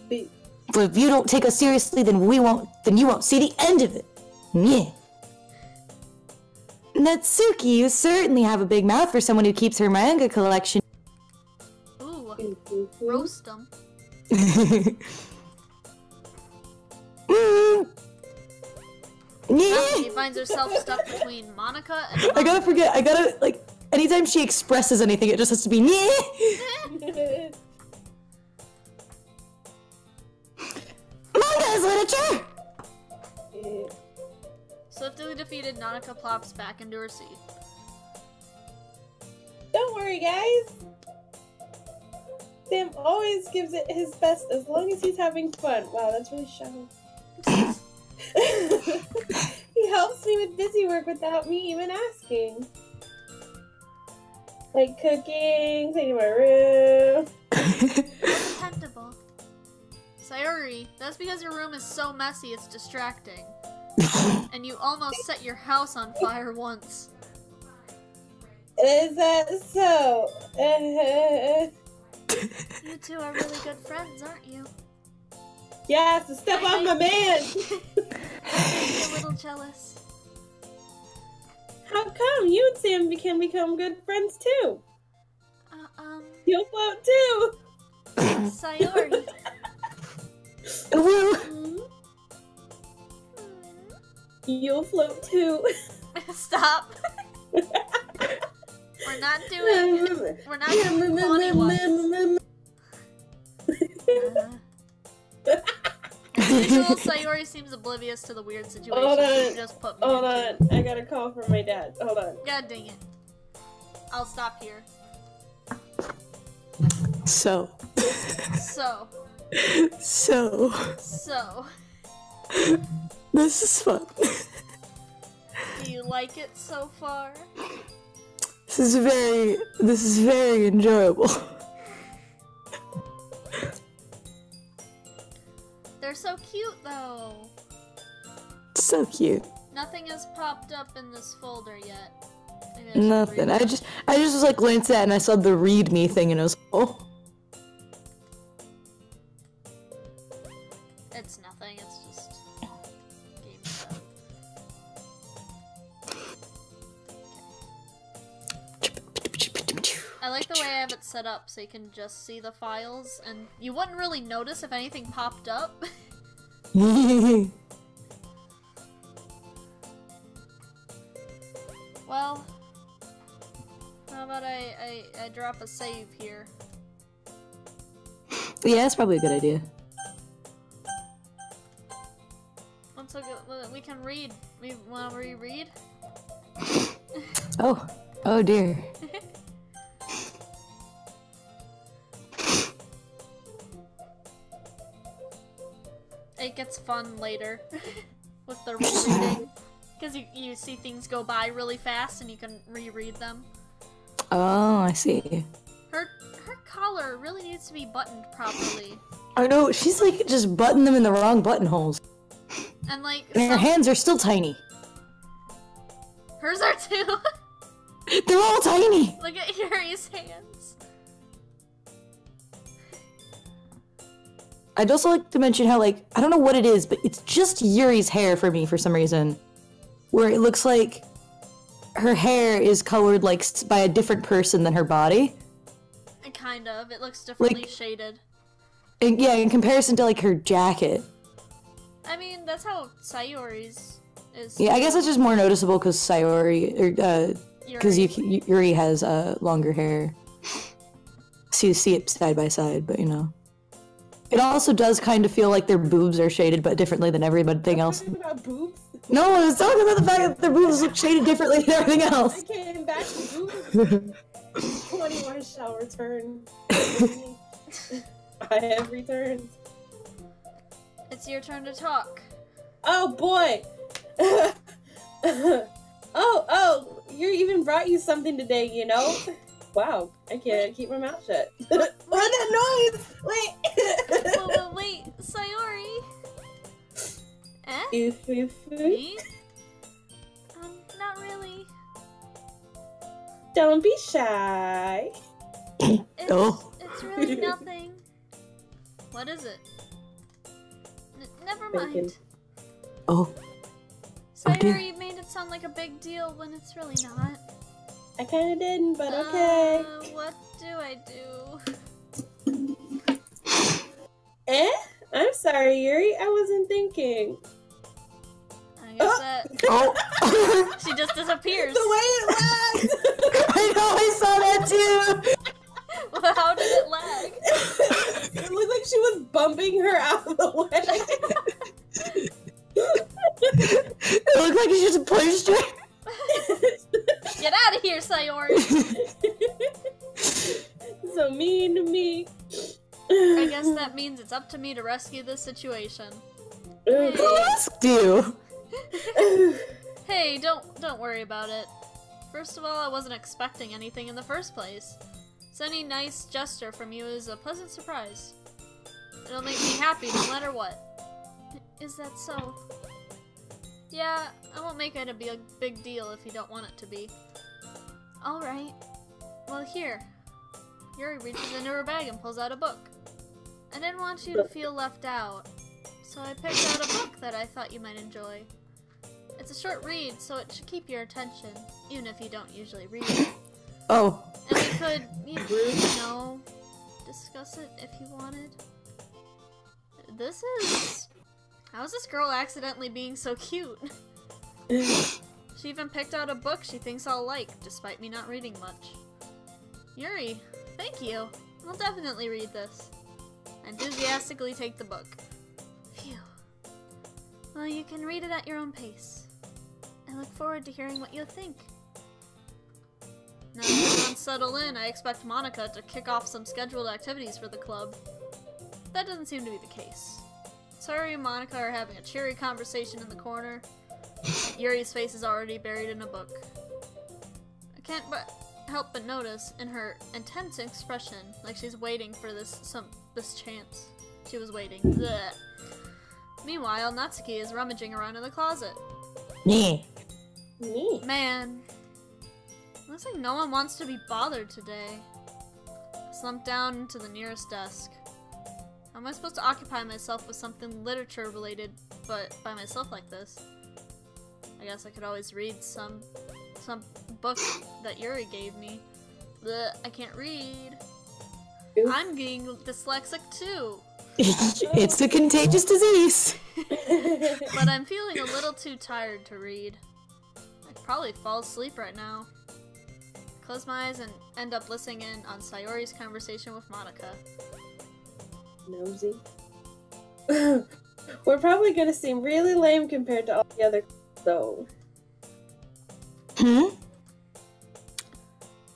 But if you don't take us seriously, then you won't see the end of it. Yeah. Natsuki, you certainly have a big mouth for someone who keeps her manga collection. Ooh, roast them. She finds herself stuck between Monica and I gotta, like, anytime she expresses anything, it just has to be Manga is literature! Swiftly defeated, Nanaka plops back into her seat. Don't worry, guys. Sam always gives it his best as long as he's having fun. Wow, that's really shallow. He helps me with busy work without me even asking. Like cooking, cleaning my room. Dependable. Sayori, that's because your room is so messy it's distracting. And you almost set your house on fire once. Is that so? You two are really good friends, aren't you? Yeah, so step off my man! I'm a little jealous. How come? You and Sam can become good friends too? You'll float too! Sayori. You'll float too. Stop. We're not doing funny ones. As usual, Sayori seems oblivious to the weird situation. Hold on. She just put me Hold into. on. I got a call from my dad. Hold on. God dang it. I'll stop here. So. This is fun. Do you like it so far? This is very enjoyable. They're so cute though. So cute. Nothing has popped up in this folder yet. Maybe I should Nothing. read I just was like glancing at it and I saw the read me thing and I was oh. It's nothing, it's just game stuff. I like the way I have it set up so you can just see the files and you wouldn't really notice if anything popped up. Well, how about I drop a save here? Yeah, that's probably a good idea. Once we can read. We want to reread? Oh dear. It gets fun later with the rereading. Because you see things go by really fast and you can reread them. Oh, I see. Her collar really needs to be buttoned properly. I know, she's like just buttoned them in the wrong buttonholes. And like And her hands are still tiny. Hers are too. They're all tiny. Look at Yuri's hands. I'd also like to mention how, like, I don't know what it is, but it's just Yuri's hair for me for some reason. Where it looks like her hair is colored, like, by a different person than her body. Kind of. It looks differently Like, shaded. And, yeah, in comparison to, like, her jacket. I mean, that's how Sayori's is. Yeah, I guess it's just more noticeable because Sayori, because Yuri has longer hair. So you see it side by side, but you know. It also does kind of feel like their boobs are shaded, but differently than everything else. Talking about boobs? No, I was talking about the fact that their boobs look shaded differently than everything else. I came back to boobs. 21 shall return. I have returned. It's your turn to talk. Oh boy! oh, you even brought you something today, you know? Wow, I can't keep my mouth shut. What that noise? Wait, Sayori. Eh? Oof. Me? Not really. Don't be shy. It's really nothing. What is it? Never mind. Bacon. Oh. Sayori made it sound like a big deal when it's really not. I kinda didn't, but okay. What do I do? I'm sorry, Yuri. I wasn't thinking. I guess that Oh. she just disappears. The way it lagged! I know, I saw that too! Well, how did it lag? It looked like she was bumping her out of the way. It looked like you just pushed her. Get out of here, Sayori! So mean to me. I guess that means it's up to me to rescue this situation. Who asked you? Hey, don't worry about it. First of all, I wasn't expecting anything in the first place. So any nice gesture from you is a pleasant surprise. It'll make me happy no matter what. Is that so? Yeah, I won't make it a big deal if you don't want it to be. Alright. Well, here. Yuri reaches into her bag and pulls out a book. I didn't want you to feel left out, so I picked out a book that I thought you might enjoy. It's a short read, so it should keep your attention, even if you don't usually read it. Oh. And we could, you know, discuss it if you wanted. How is this girl accidentally being so cute? She even picked out a book she thinks I'll like, despite me not reading much. Yuri, thank you. I'll definitely read this. I enthusiastically take the book. Phew. Well, you can read it at your own pace. I look forward to hearing what you'll think. Now that everyone's settled in, I expect Monica to kick off some scheduled activities for the club. That doesn't seem to be the case. Sayori and Monica are having a cheery conversation in the corner. Yuri's face is already buried in a book. I can't help but notice in her intense expression, like she's waiting for this chance. She was waiting. Blech. Meanwhile, Natsuki is rummaging around in the closet. Me. Me? Looks like no one wants to be bothered today. I slumped down into the nearest desk. How am I supposed to occupy myself with something literature related, but by myself like this? I guess I could always read some book that Yuri gave me. Blech, I can't read. Oof. I'm getting dyslexic too. It's a contagious disease. But I'm feeling a little too tired to read. I'd probably fall asleep right now. Close my eyes and end up listening in on Sayori's conversation with Monica. Nosy. We're probably gonna seem really lame compared to all the other though.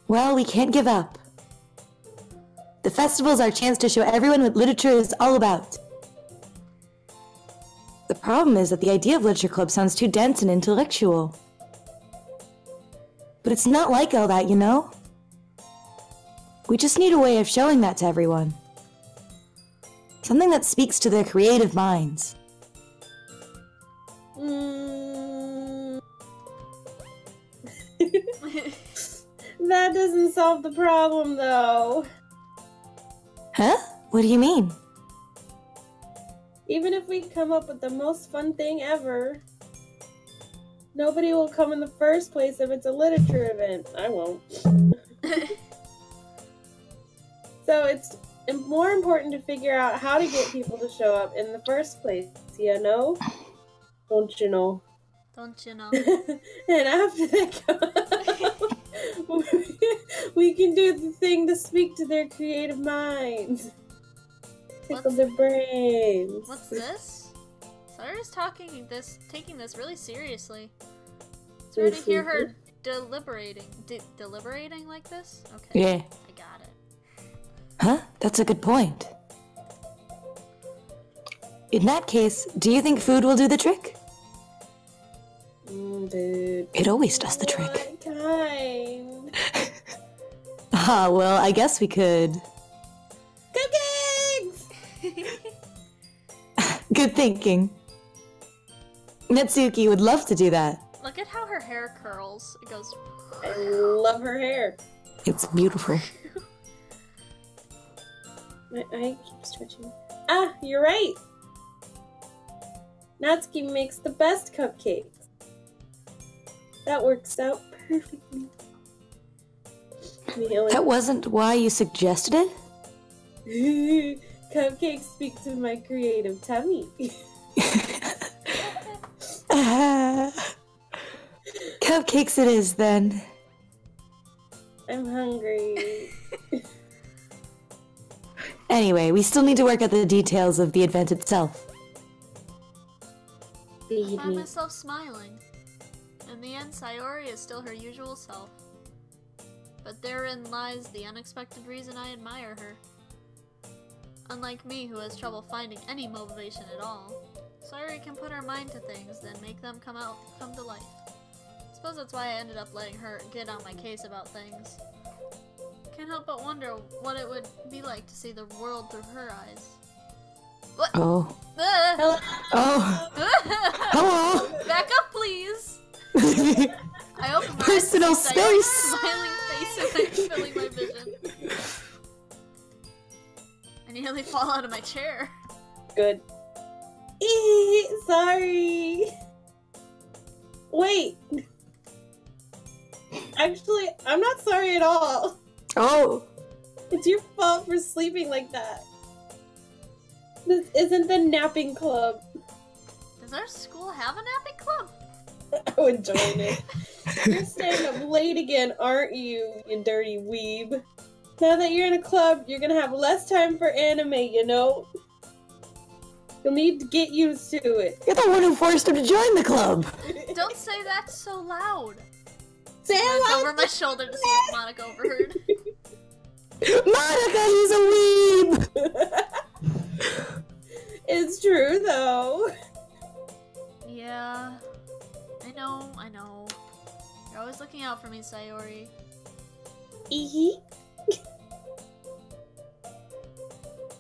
Well, we can't give up. The festival's our chance to show everyone what literature is all about. The problem is that the idea of literature club sounds too dense and intellectual. But it's not like all that, you know? We just need a way of showing that to everyone. Something that speaks to their creative minds. That doesn't solve the problem though. Huh? What do you mean? Even if we come up with the most fun thing ever, nobody will come in the first place if it's a literature event. I won't. So it's more important to figure out how to get people to show up in the first place, you know? Don't you know? Don't you know? And after that, we can do the thing to speak to their creative minds. Tickle their brains. What's this? Sayori's taking this really seriously. It's hard to hear her deliberating like this? Okay. Yeah. I got it. Huh? That's a good point. In that case, do you think food will do the trick? Dude. It always does the trick. What kind? Ah, well, I guess we could. Cupcakes! Good thinking. Netsuki would love to do that. Look at how her hair curls. It goes. I love her hair. It's beautiful. My eye keeps twitching. Ah, you're right. Natsuki makes the best cupcakes. That works out perfectly. That wasn't why you suggested it? Cupcakes speak to my creative tummy. Cupcakes it is, then. I'm hungry. Anyway, we still need to work out the details of the event itself. I Feed find me. myself smiling. In the end, Sayori is still her usual self. But therein lies the unexpected reason I admire her. Unlike me, who has trouble finding any motivation at all, Sayori can put her mind to things, then make them come to life. Suppose that's why I ended up letting her get on my case about things. Can't help but wonder what it would be like to see the world through her eyes. What? Oh. Hello. Oh. Hello. Back up, please! I open my Personal eyes to see Sayori's space. smiling face and filling my vision. I nearly fall out of my chair. Good. Sorry. Wait. Actually, I'm not sorry at all. Oh. It's your fault for sleeping like that. This isn't the napping club. Does our school have a napping club? I would join it. You're staying up late again, aren't you, you dirty weeb? Now that you're in a club, you're gonna have less time for anime, you know? You'll need to get used to it. You're the one who forced him to join the club. Don't say that so loud. Sam, I looked over my shoulder to see if Monica overheard. Monica, he's a weeb. It's true, though. Yeah. I know. You're always looking out for me, Sayori. Eehee.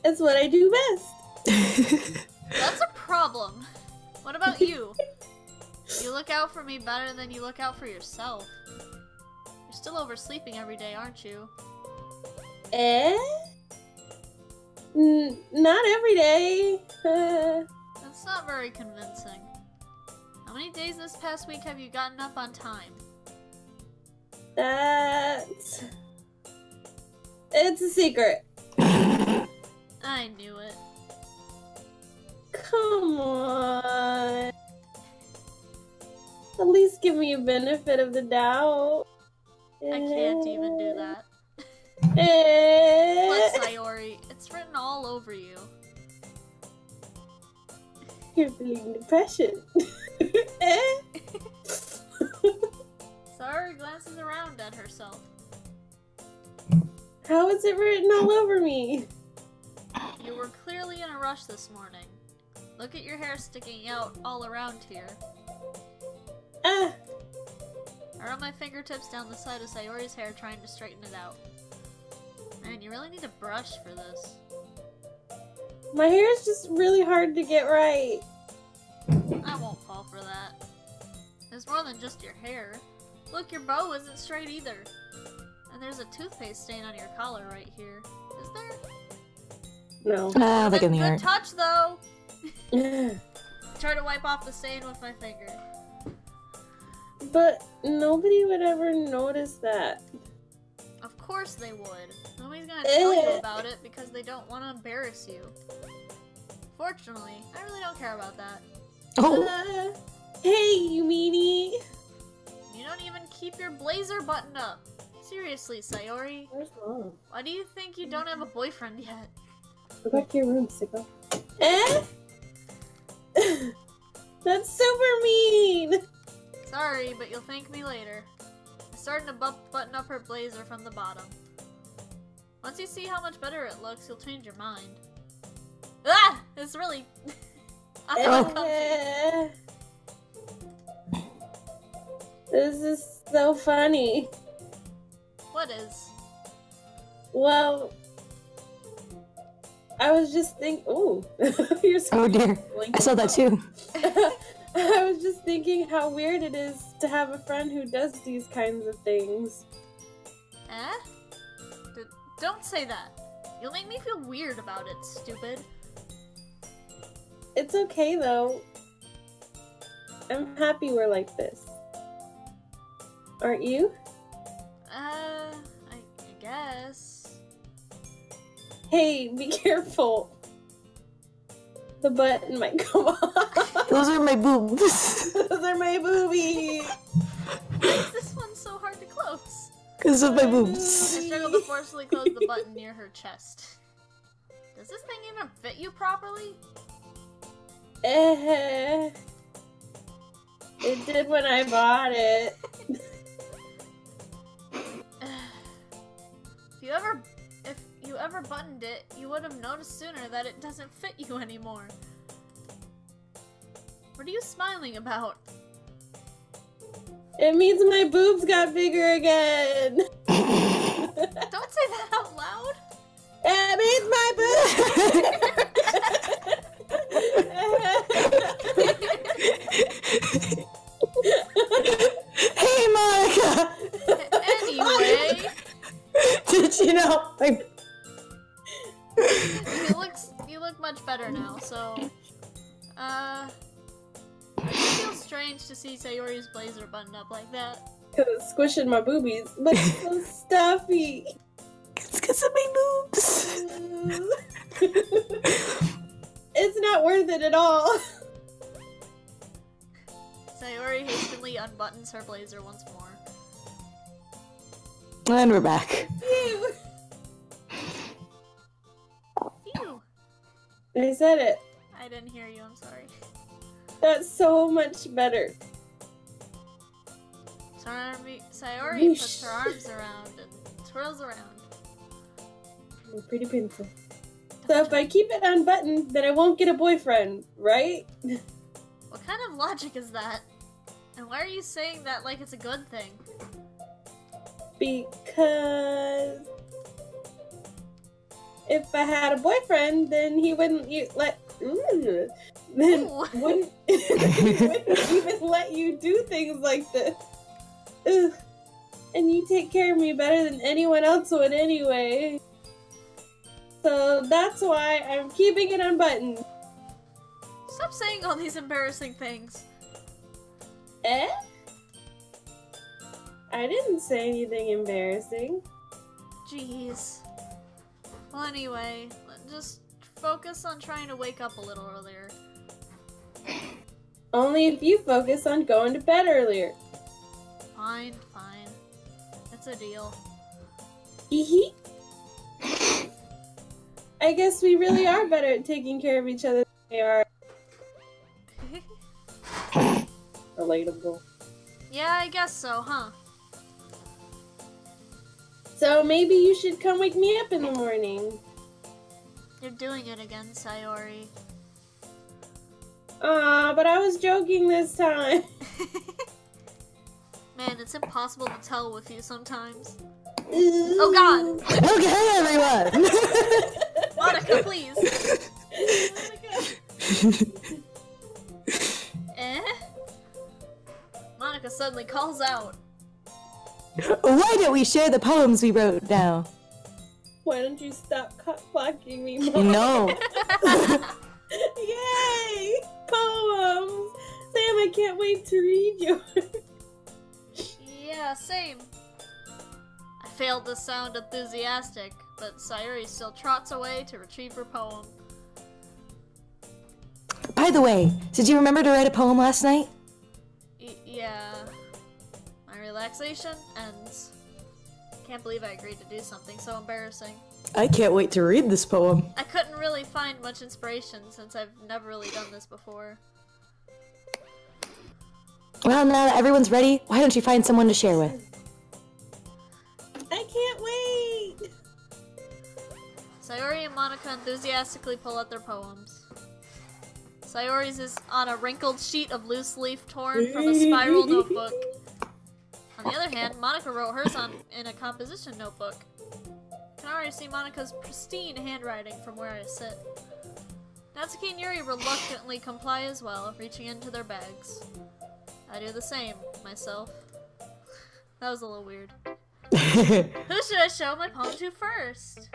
That's what I do best. That's a problem. What about you? You look out for me better than you look out for yourself. You're still oversleeping every day, aren't you? Not every day. That's not very convincing. How many days this past week have you gotten up on time? It's a secret. I knew it. Come on. At least give me a benefit of the doubt. I can't even do that. Look, Sayori, it's written all over you. You're feeling depression. Sayori glances around at herself. How is it written all over me? You were clearly in a rush this morning. Look at your hair sticking out all around here. Ah, I run my fingertips down the side of Sayori's hair trying to straighten it out. Man, you really need a brush for this. my hair is just really hard to get right. I won't fall for that. There's more than just your hair. Look, your bow isn't straight either. And there's a toothpaste stain on your collar right here. Is there? No. Ah, look in the Good art. touch, though! Try to wipe off the stain with my finger. But nobody would ever notice that. Of course they would. Nobody's gonna tell you about it because they don't want to embarrass you. Fortunately, I really don't care about that. Oh. Hey, you meanie. You don't even keep your blazer buttoned up. Seriously, Sayori, Where's Mom? why do you think you don't have a boyfriend yet? Go back to your room, sicko. That's super mean! Sorry, but you'll thank me later. starting to button up her blazer from the bottom. Once you see how much better it looks, you'll change your mind. Ah! It's really... This is so funny. What is? Well, I was just thinking. Ooh, you're Oh dear, I saw that too. I was just thinking how weird it is to have a friend who does these kinds of things. Eh? Don't say that. You'll make me feel weird about it, stupid. It's okay though. I'm happy we're like this. Aren't you? I guess. Hey, be careful. The button might come off. Those are my boobs. Those are my boobies. Why is this one so hard to close? Because of my I boobs. struggle to forcefully close the button near her chest. Does this thing even fit you properly? It did when I bought it. If you ever buttoned it, you would have noticed sooner that it doesn't fit you anymore. What are you smiling about? It means my boobs got bigger again. Don't say that out loud. It means my boobs. Hey, Monica! Anyway, Did you know? Like, you look much better now, so it feels strange to see Sayori's blazer buttoned up like that. Cause it's squishing my boobies, but it's so stuffy. it's because of my boobs. It's not worth it at all. Sayori hastily unbuttons her blazer once more. And we're back. Phew. Phew. I said it. I didn't hear you, I'm sorry. That's so much better. Sayori puts her arms around and twirls around. I'm a pretty princess. So if I keep it unbuttoned, then I won't get a boyfriend, right? What kind of logic is that? And why are you saying that like it's a good thing? Because if I had a boyfriend, then he wouldn't wouldn't even let you do things like this. Ugh. And you take care of me better than anyone else would anyway. So that's why I'm keeping it unbuttoned. Stop saying all these embarrassing things. Eh? I didn't say anything embarrassing. Jeez. Well, anyway, just focus on trying to wake up a little earlier. Only if you focus on going to bed earlier. Fine, fine. It's a deal. Hee I guess we really are better at taking care of each other than we are. Relatable. Yeah, I guess so, huh? So maybe you should come wake me up in the morning. You're doing it again, Sayori. Aw, but I was joking this time. Man, it's impossible to tell with you sometimes. Oh Oh god! Okay, everyone! Monica, please! Eh? Monica suddenly calls out. Why don't we share the poems we wrote now? Why don't you stop clocking me, Mom? No. Yay! Poems! Sam, I can't wait to read yours. Yeah, same. I failed to sound enthusiastic, but Sayori still trots away to retrieve her poem. By the way, did you remember to write a poem last night? Yeah. My relaxation ends. Can't believe I agreed to do something so embarrassing. I can't wait to read this poem. I couldn't really find much inspiration since I've never really done this before. Well, now that everyone's ready, why don't you find someone to share with? can't wait! Sayori and Monica enthusiastically pull out their poems. Sayori's is on a wrinkled sheet of loose leaf torn from a spiral notebook. On the other hand, Monica wrote hers in a composition notebook. I can already see Monica's pristine handwriting from where I sit. Natsuki and Yuri reluctantly comply as well, reaching into their bags. I do the same, myself. That was a little weird. Who should I show my poem to first?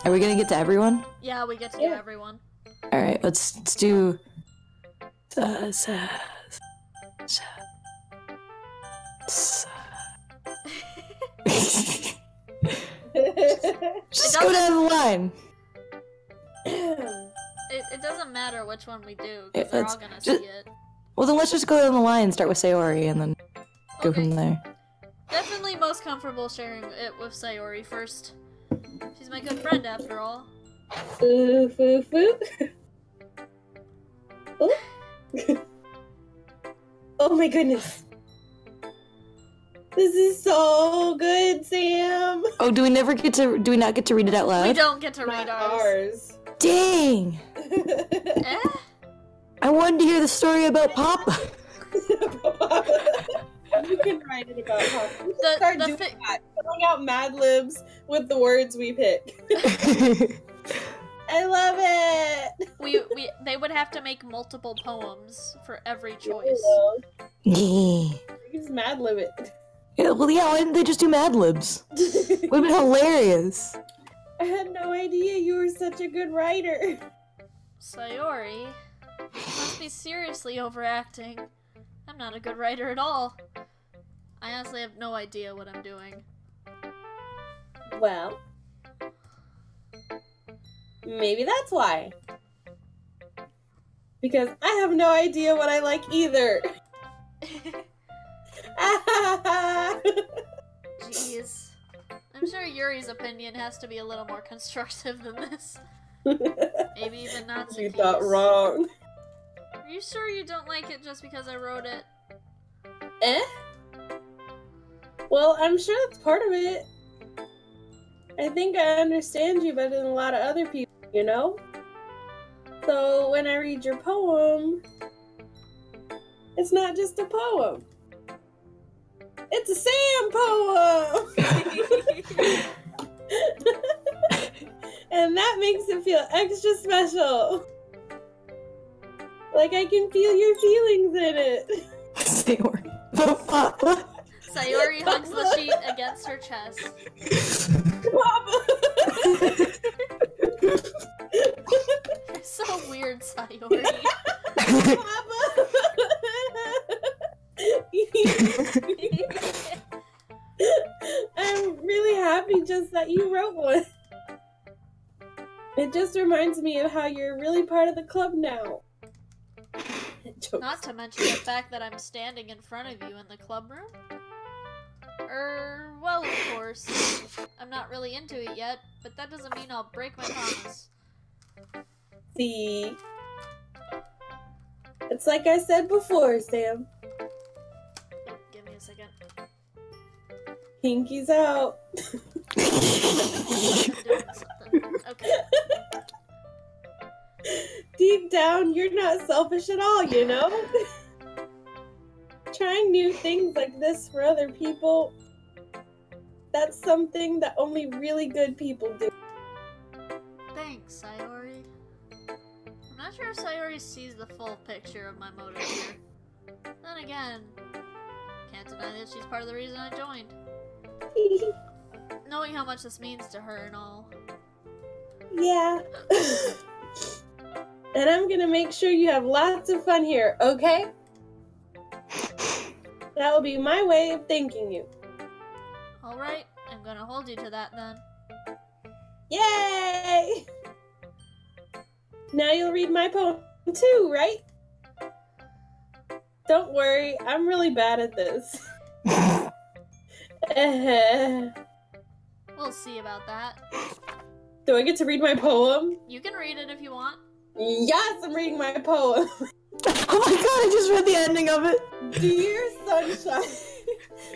Are we gonna get to everyone? Yeah, we get to do everyone. Alright, let's do... Just go down the line. It doesn't matter which one we do, because they're all gonna see it. Well, then let's just go down the line and start with Sayori, and then go from there. Definitely most comfortable sharing it with Sayori first. She's my good friend, after all. Foo, foo, foo. Oh. Oh my goodness. This is so good, Sam. Oh, do we not get to read it out loud? We don't get to read Not ours. Dang! Eh? I wanted to hear the story about Papa. You can write it about Papa. We should start doing that. Filling out Mad Libs with the words we pick. I love it! They would have to make multiple poems for every choice. Yeah. Just Mad Lib it. Yeah, well, yeah, why didn't they just do Mad Libs? Would have been hilarious. I had no idea you were such a good writer. Sayori, you must be seriously overacting. I'm not a good writer at all. I honestly have no idea what I'm doing. Well, maybe that's why. Because I have no idea what I like either. Jeez. I'm sure Yuri's opinion has to be a little more constructive than this. Maybe even Natsuki's. You thought wrong. Are you sure you don't like it just because I wrote it? Eh? Well, I'm sure that's part of it. I think I understand you better than a lot of other people, you know? So when I read your poem, it's not just a poem. It's a Sam poem! And that makes it feel extra special. Like I can feel your feelings in it. Sayori. Papa. Sayori hugs the sheet against her chest. You're so weird, Sayori. I'm really happy just that you wrote one. It just reminds me of how you're really part of the club now. Not to mention the fact that I'm standing in front of you in the club room. Well, of course. I'm not really into it yet, but that doesn't mean I'll break my promise. See? It's like I said before, Sam. Oh, give me a second. Pinky's out. Okay. Deep down, you're not selfish at all, you know? Trying new things like this for other people, that's something that only really good people do. Thanks, Sayori. I'm not sure if Sayori sees the full picture of my motive here. Then again, can't deny that she's part of the reason I joined. Knowing how much this means to her and all. Yeah. And I'm gonna make sure you have lots of fun here, okay? That will be my way of thanking you. Alright, I'm gonna hold you to that then. Yay! Now you'll read my poem too, right? Don't worry, I'm really bad at this. We'll see about that. Do I get to read my poem? You can read it if you want. Yes, I'm reading my poem. Oh my god, I just read the ending of it. Dear sunshine,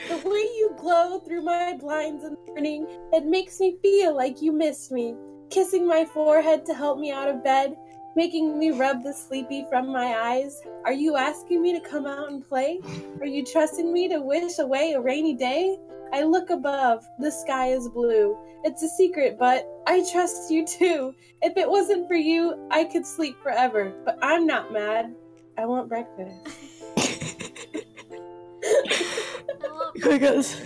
the way you glow through my blinds in the morning, it makes me feel like you missed me. Kissing my forehead to help me out of bed, making me rub the sleepy from my eyes. Are you asking me to come out and play? Are you trusting me to wish away a rainy day? I look above, the sky is blue. It's a secret, but I trust you too. If it wasn't for you, I could sleep forever. But I'm not mad. I want breakfast. Quick goes.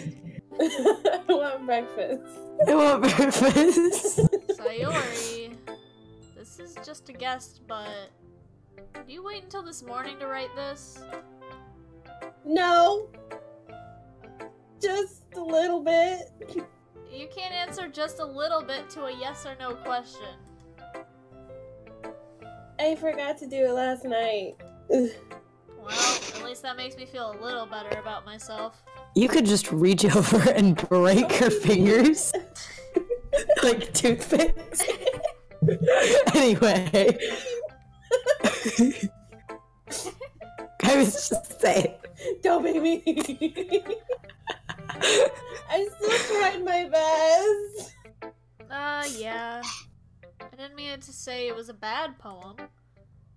I want breakfast. I want breakfast. Sayori, this is just a guess, but do you wait until this morning to write this? No. Just a little bit. You can't answer just a little bit to a yes or no question. I forgot to do it last night. Well, at least that makes me feel a little better about myself. You could just reach over and break her fingers. Like toothpicks. Anyway. I was just saying. Don't make me. I still tried my best. Yeah. I didn't mean it to say it was a bad poem.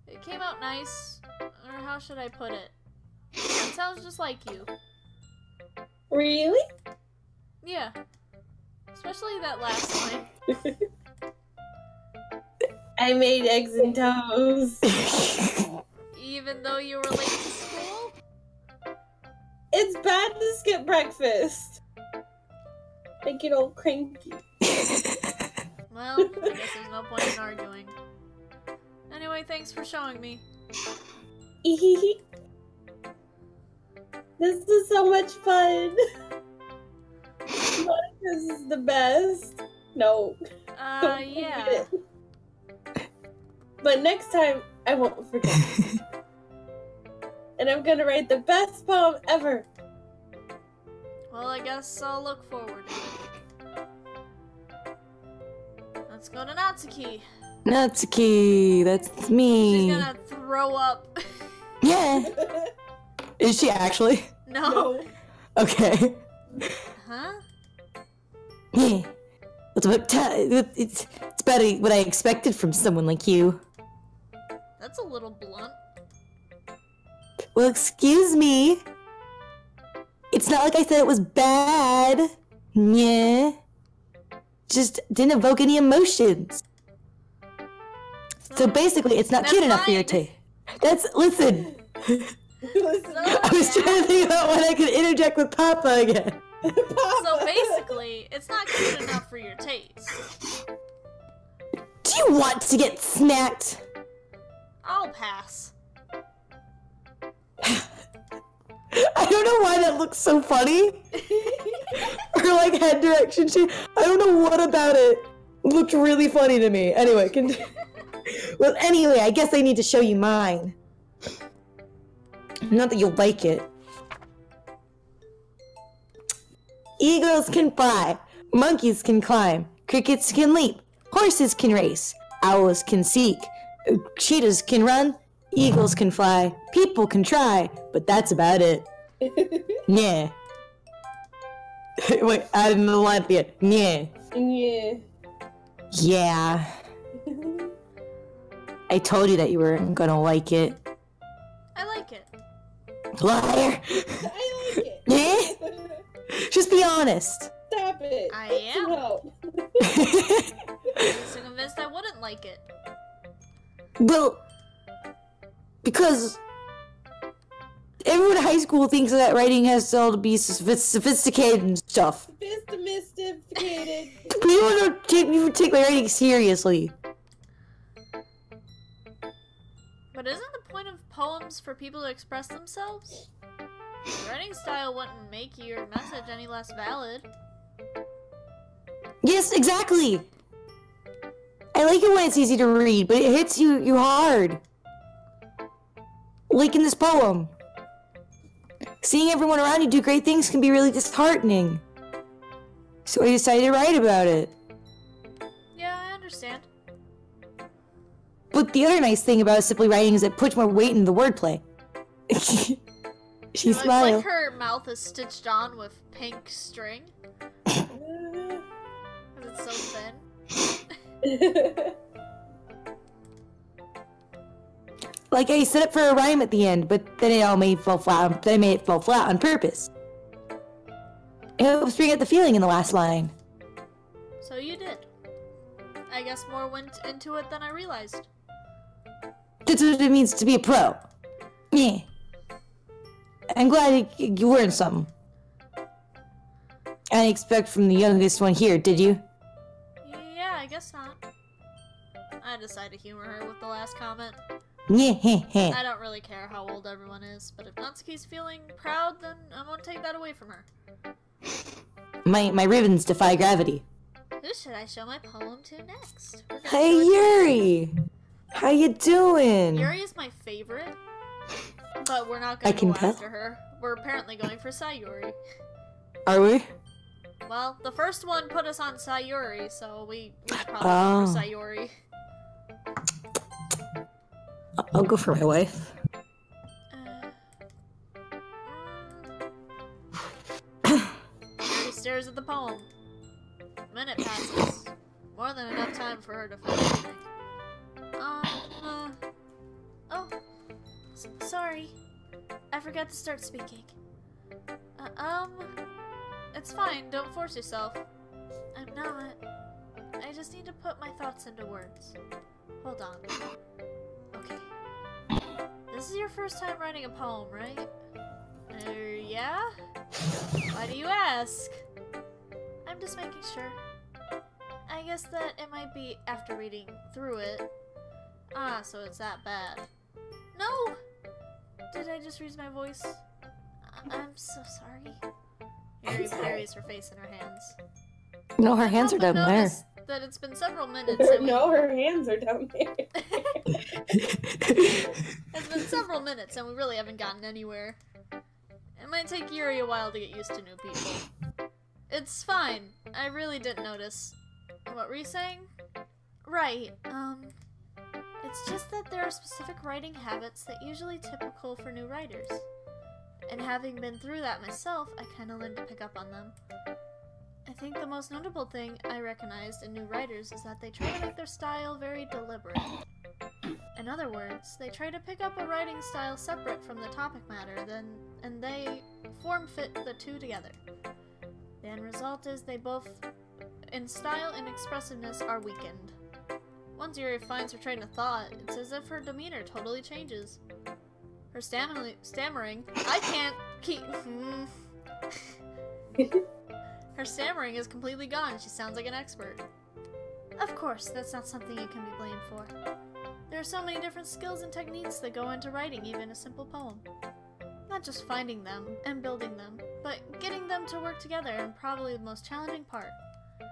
It came out nice, or how should I put it? It sounds just like you. Really? Yeah. Especially that last line. I made eggs and toast. Even though you were late to school? It's bad to skip breakfast. I get all cranky. Well, I guess there's no point in arguing. Anyway, thanks for showing me. This is so much fun. This is the best. No. Yeah. But next time, I won't forget. And I'm gonna write the best poem ever. Well, I guess I'll look forward to it. Let's go to Natsuki. Natsuki, that's me. She's gonna throw up. Yeah. Is she actually? No. Okay. Huh? Yeah. It's about what I expected from someone like you. That's a little blunt. Well, excuse me. It's not like I said it was bad. Yeah. Just didn't evoke any emotions. So basically, it's not That's cute enough for your fine. taste. Listen. I was trying to think about when I could interject with Papa again. So basically, it's not cute enough for your taste. Do you want to get snacked? I'll pass. I don't know why that looks so funny. Or like head direction change. I don't know what about it looked really funny to me. Anyway, well, anyway, I guess I need to show you mine. Not that you'll like it. Eagles can fly, monkeys can climb, crickets can leap, horses can race, owls can seek, cheetahs can run, eagles can fly, people can try, but that's about it. Yeah. Wait, add another line at the end. Yeah. Yeah. Yeah. I told you that you weren't gonna like it. I like it. Liar. I like it. Yeah? Just be honest. Stop it. I Get some am. help. I'm so convinced I wouldn't like it. Well, because everyone in high school thinks that writing has to all be sophisticated and stuff. Sophisticated. People don't take my writing seriously. But isn't the point of poems for people to express themselves? Your writing style wouldn't make your message any less valid. Yes, exactly. I like it when it's easy to read, but it hits you hard. Like in this poem. Seeing everyone around you do great things can be really disheartening. So I decided to write about it. Yeah, I understand. But the other nice thing about simply writing is it puts more weight in the wordplay. She It looks smiled. like her mouth is stitched on with pink string. Because it's so thin. Like I set it for a rhyme at the end, but then it all made fall flat. Then I made it fall flat on purpose. It helps bring out the feeling in the last line. So you did. I guess more went into it than I realized. That's what it means to be a pro. Yeah. I'm glad you learned something. I didn't expect from the youngest one here, did you? Yeah, I guess not. I decided to humor her with the last comment. Yeah. I don't really care how old everyone is, but if Natsuki's feeling proud, then I won't take that away from her. My ribbons defy gravity. Who should I show my poem to next? Hey Yuri! How you doing? Yuri is my favorite, but we're not I going to can go tell. after her. We're apparently going for Sayuri. Are we? Well, the first one put us on Sayuri, so we probably go Oh. for Sayuri. I'll go for my wife. Yuri stares at the poem. A minute passes. More than enough time for her to finish reading. Oh. Sorry. I forgot to start speaking. It's fine. Don't force yourself. I'm not. I just need to put my thoughts into words. Hold on. Okay. This is your first time writing a poem, right? Yeah? Why do you ask? I'm just making sure. I guess that it might be after reading through it. Ah, so it's that bad. No! Did I just raise my voice? I'm so sorry. Yuri buries her face in her hands. No, her hands are down there. Notice that it's been several minutes and No, her hands are down there. It's been several minutes and we really haven't gotten anywhere. It might take Yuri a while to get used to new people. It's fine. I really didn't notice. What were you saying? Right, it's just that there are specific writing habits that usually typical for new writers. And having been through that myself, I kinda learned to pick up on them. I think the most notable thing I recognized in new writers is that they try to make their style very deliberate. In other words, they try to pick up a writing style separate from the topic matter, and they form-fit the two together. The end result is they both, in style and expressiveness, are weakened. Once Yuri finds her train of thought, it's as if her demeanor totally changes. Her stammering, I can't keep... Her stammering is completely gone. She sounds like an expert. Of course, that's not something you can be blamed for. There are so many different skills and techniques that go into writing even a simple poem. Not just finding them and building them, but getting them to work together, and probably the most challenging part.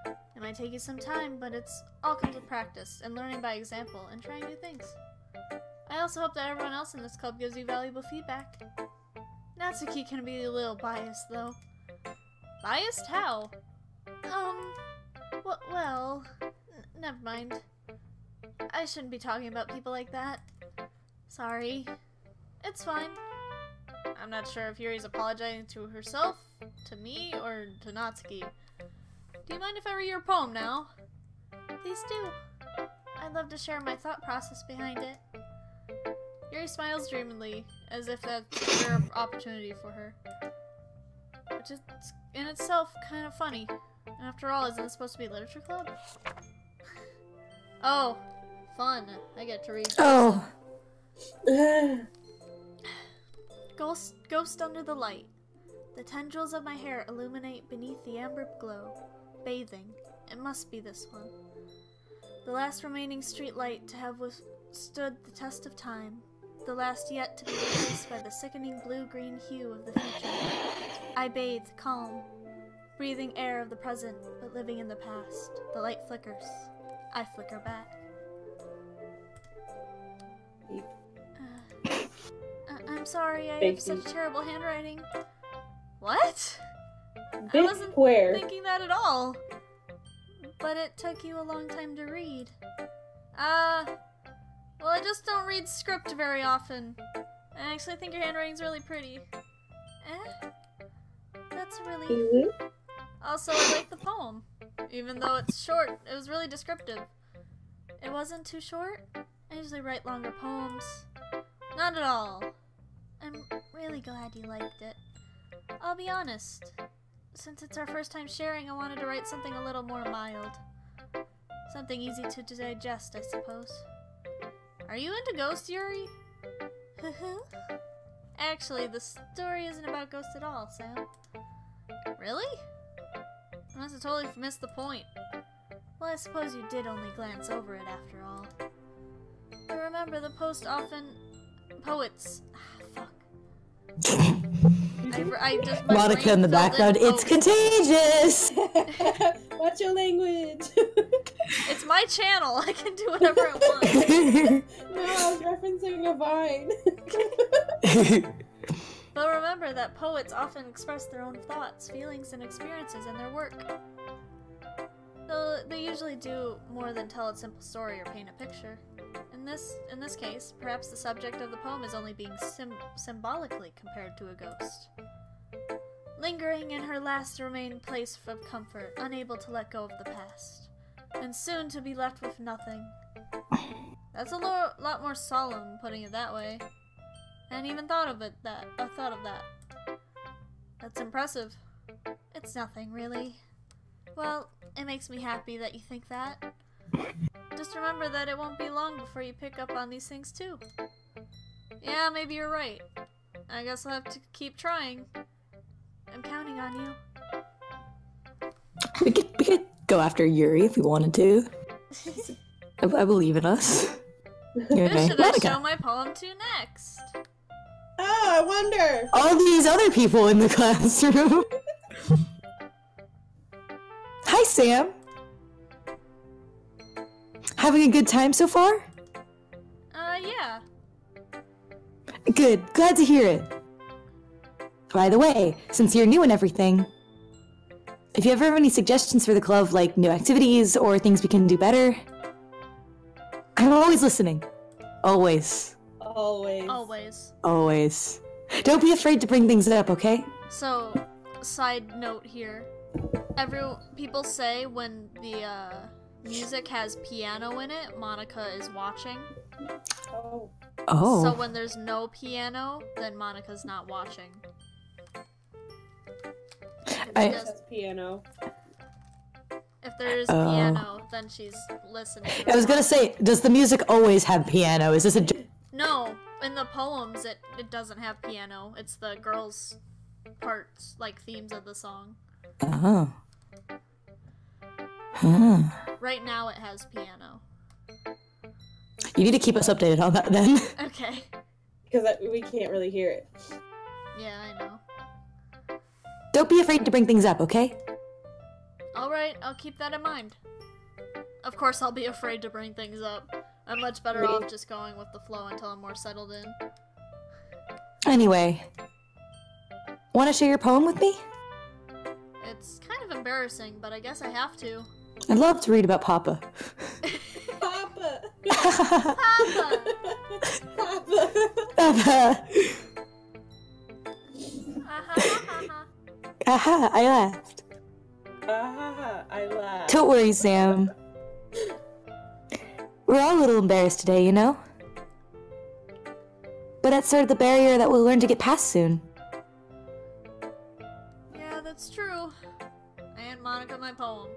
It might take you some time, but it's all comes with practice and learning by example and trying new things. I also hope that everyone else in this club gives you valuable feedback. Natsuki can be a little biased, though. Biased? How? Well, never mind. I shouldn't be talking about people like that. Sorry. It's fine. I'm not sure if Yuri's apologizing to herself, to me, or to Natsuki. Do you mind if I read your poem now? Please do. I'd love to share my thought process behind it. Yuri smiles dreamily, as if that's a rare opportunity for her. Which is, in itself, kind of funny. And after all, isn't this supposed to be a literature club? Oh, fun. I get to read. Oh. Ghost under the light. The tendrils of my hair illuminate beneath the amber glow. Bathing. It must be this one. The last remaining street light to have withstood the test of time. The last yet to be replaced by the sickening blue-green hue of the future. I bathe, calm, breathing air of the present, but living in the past. The light flickers. I flicker back. I'm sorry, I have such terrible handwriting. What? I wasn't thinking that at all. But it took you a long time to read. Well, I just don't read script very often. I actually think your handwriting's really pretty. Eh? That's a relief. Also, I like the poem. Even though it's short, it was really descriptive. It wasn't too short. I usually write longer poems. Not at all. I'm really glad you liked it. I'll be honest. Since it's our first time sharing, I wanted to write something a little more mild. Something easy to digest, I suppose. Are you into ghosts, Yuri? Actually, the story isn't about ghosts at all, Sam. Really? I must have totally missed the point. Well, I suppose you did only glance over it after all. But remember, the poets... fuck. I just... Monica in the background, it's contagious! Watch your language! It's my channel, I can do whatever I want. No, I was referencing a vine. But remember that poets often express their own thoughts, feelings, and experiences in their work. Though they usually do more than tell a simple story or paint a picture. In this case, perhaps the subject of the poem is only being symbolically compared to a ghost. Lingering in her last remaining place of comfort, unable to let go of the past, and soon to be left with nothing. That's a lot more solemn, putting it that way. I hadn't even thought of that. That's impressive. It's nothing, really. Well, it makes me happy that you think that. Just remember that it won't be long before you pick up on these things too. Yeah, maybe you're right. I guess I'll have to keep trying. I'm counting on you. We could go after Yuri if we wanted to. I believe in us. Who should I show my poem to next? Oh, I wonder! All these other people in the classroom. Hi, Sam. Having a good time so far? Yeah. Good. Glad to hear it. By the way, since you're new and everything, if you ever have any suggestions for the club, like new activities or things we can do better, I'm always listening. Always. Always. Always. Always. Don't be afraid to bring things up, okay? So, side note here. People say when the music has piano in it, Monica is watching. Oh. Oh. So when there's no piano, then Monica's not watching. Just piano. If there is piano, then she's listening. I was gonna say, does the music always have piano? Is this a... No, in the poems it doesn't have piano. It's the girls' parts, like themes of the song. Oh. Huh. Right now it has piano. You need to keep us updated on that then. Okay. Because we can't really hear it. Yeah, I know. Don't be afraid to bring things up, okay? Alright, I'll keep that in mind. Of course I'll be afraid to bring things up. I'm much better off just going with the flow until I'm more settled in. Anyway. Want to share your poem with me? It's kind of embarrassing, but I guess I have to. I'd love to read about Papa. Papa! Papa! Papa! Papa! Aha, I laughed. I laughed. Don't worry, Sam. We're all a little embarrassed today, you know? But that's sort of the barrier that we'll learn to get past soon. Yeah, that's true. And Monica, my poem.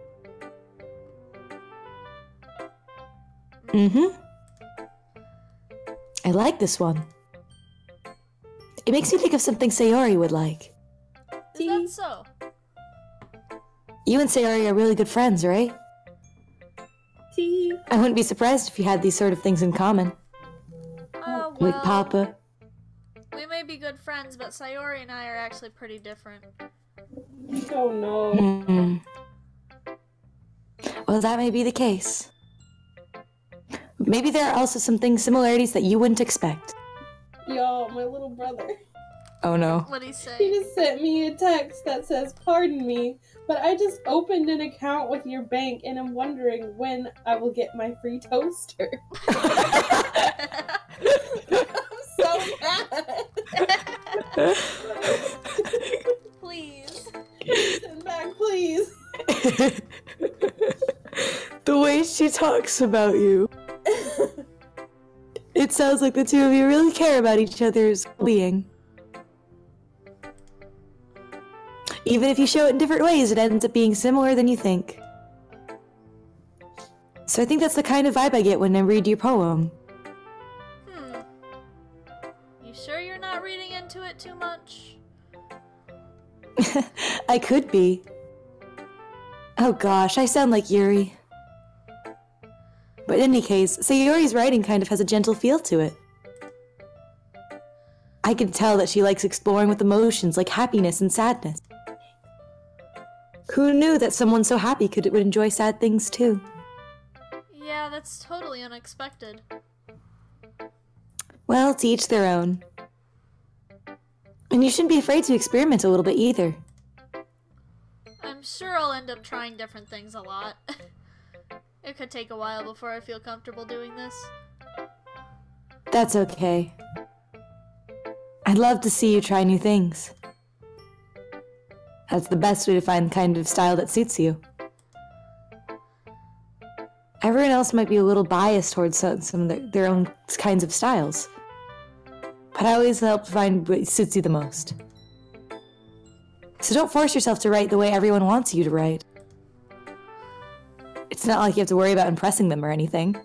Mm-hmm. I like this one. It makes me think of something Sayori would like. Is that so? You and Sayori are really good friends, right? Tea. I wouldn't be surprised if you had these sort of things in common. Well, Like Papa. we may be good friends, but Sayori and I are actually pretty different. Oh no. Hmm. Well, that may be the case. Maybe there are also some similarities that you wouldn't expect. Yo, my little brother. Oh no. What'd he He say? just sent me a text that says, "Pardon me, but I just opened an account with your bank and I'm wondering when I will get my free toaster." I'm so mad. Please. Send back, please. The way she talks about you. It sounds like the two of you really care about each other's being. Even if you show it in different ways, it ends up being similar than you think. So I think that's the kind of vibe I get when I read your poem. You sure you're not reading into it too much? I could be. Oh gosh, I sound like Yuri. But in any case, Sayori's writing kind of has a gentle feel to it. I can tell that she likes exploring with emotions like happiness and sadness. Who knew that someone so happy would enjoy sad things too? Yeah, that's totally unexpected. Well, to each their own. And you shouldn't be afraid to experiment a little bit either. I'm sure I'll end up trying different things a lot. It could take a while before I feel comfortable doing this. That's okay. I'd love to see you try new things. That's the best way to find the kind of style that suits you. Everyone else might be a little biased towards some of their own kinds of styles. But I always help find what suits you the most. So don't force yourself to write the way everyone wants you to write. It's not like you have to worry about impressing them or anything.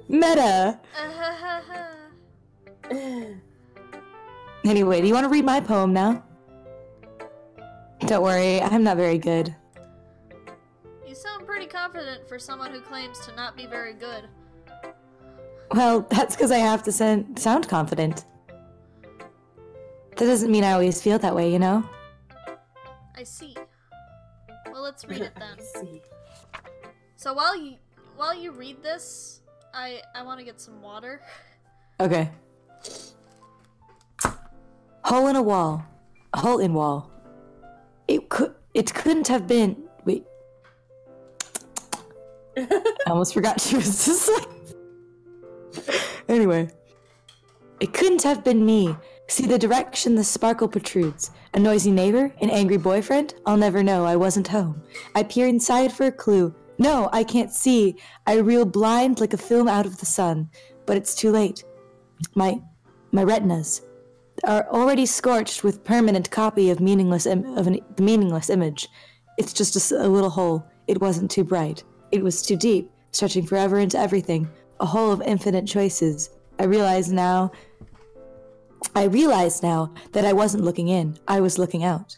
Meta! Anyway, do you want to read my poem now? Don't worry, I'm not very good. You sound pretty confident for someone who claims to not be very good. Well, that's because I have to sound confident. That doesn't mean I always feel that way, you know? I see. Well, let's read it then. See. So while you read this, I want to get some water. Okay. Hole in a wall. Hole in wall. It couldn't have been. Wait. I almost forgot she was just like. Anyway. It couldn't have been me. See the direction the sparkle protrudes. A noisy neighbor? An angry boyfriend? I'll never know. I wasn't home. I peer inside for a clue. No, I can't see. I reel blind like a film out of the sun. But it's too late. My retinas are already scorched with permanent copy of the meaningless image. It's just a little hole. It wasn't too bright. It was too deep, stretching forever into everything. A hole of infinite choices. I realize now that I wasn't looking in. I was looking out.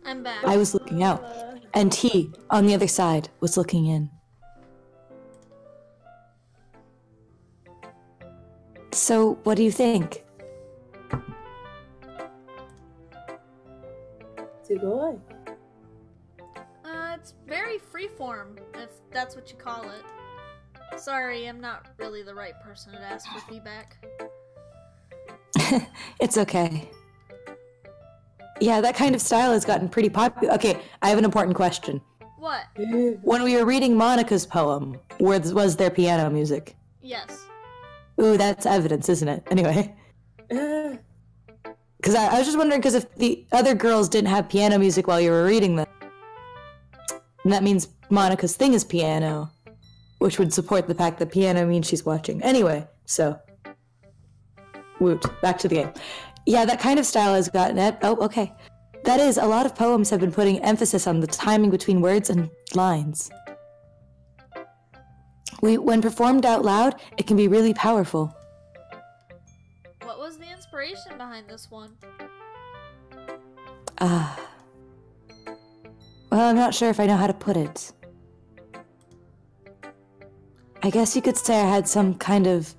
I'm back. I was looking out, and he, on the other side, was looking in. So, what do you think? Sugoi. It's very freeform, if that's what you call it. Sorry, I'm not really the right person to ask for feedback. It's okay. Yeah, that kind of style has gotten pretty popular. Okay, I have an important question. What? When we were reading Monica's poem, was there piano music? Yes. Ooh, that's evidence, isn't it? Anyway. Because I was just wondering, because if the other girls didn't have piano music while you were reading them, that means Monica's thing is piano, which would support the fact that piano means she's watching. Anyway, so. Woot. Back to the game. Yeah, that kind of style has gotten it. Oh, okay. That is, a lot of poems have been putting emphasis on the timing between words and lines. When performed out loud, it can be really powerful. What was the inspiration behind this one? Well, I'm not sure if I know how to put it. I guess you could say I had some kind of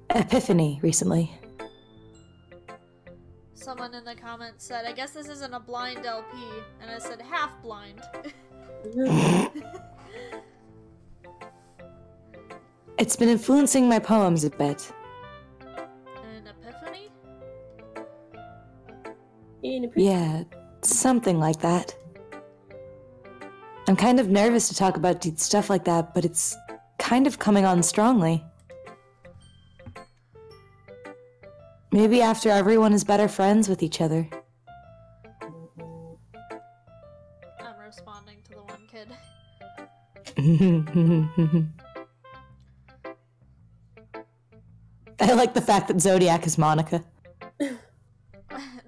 epiphany recently. Someone in the comments said, I guess this isn't a blind LP, and I said half blind. it's been influencing my poems a bit. An epiphany? Yeah, something like that. I'm kind of nervous to talk about stuff like that, but it's kind of coming on strongly. Maybe after everyone is better friends with each other. I'm responding to the one kid. I like the fact that Zodiac is Monica.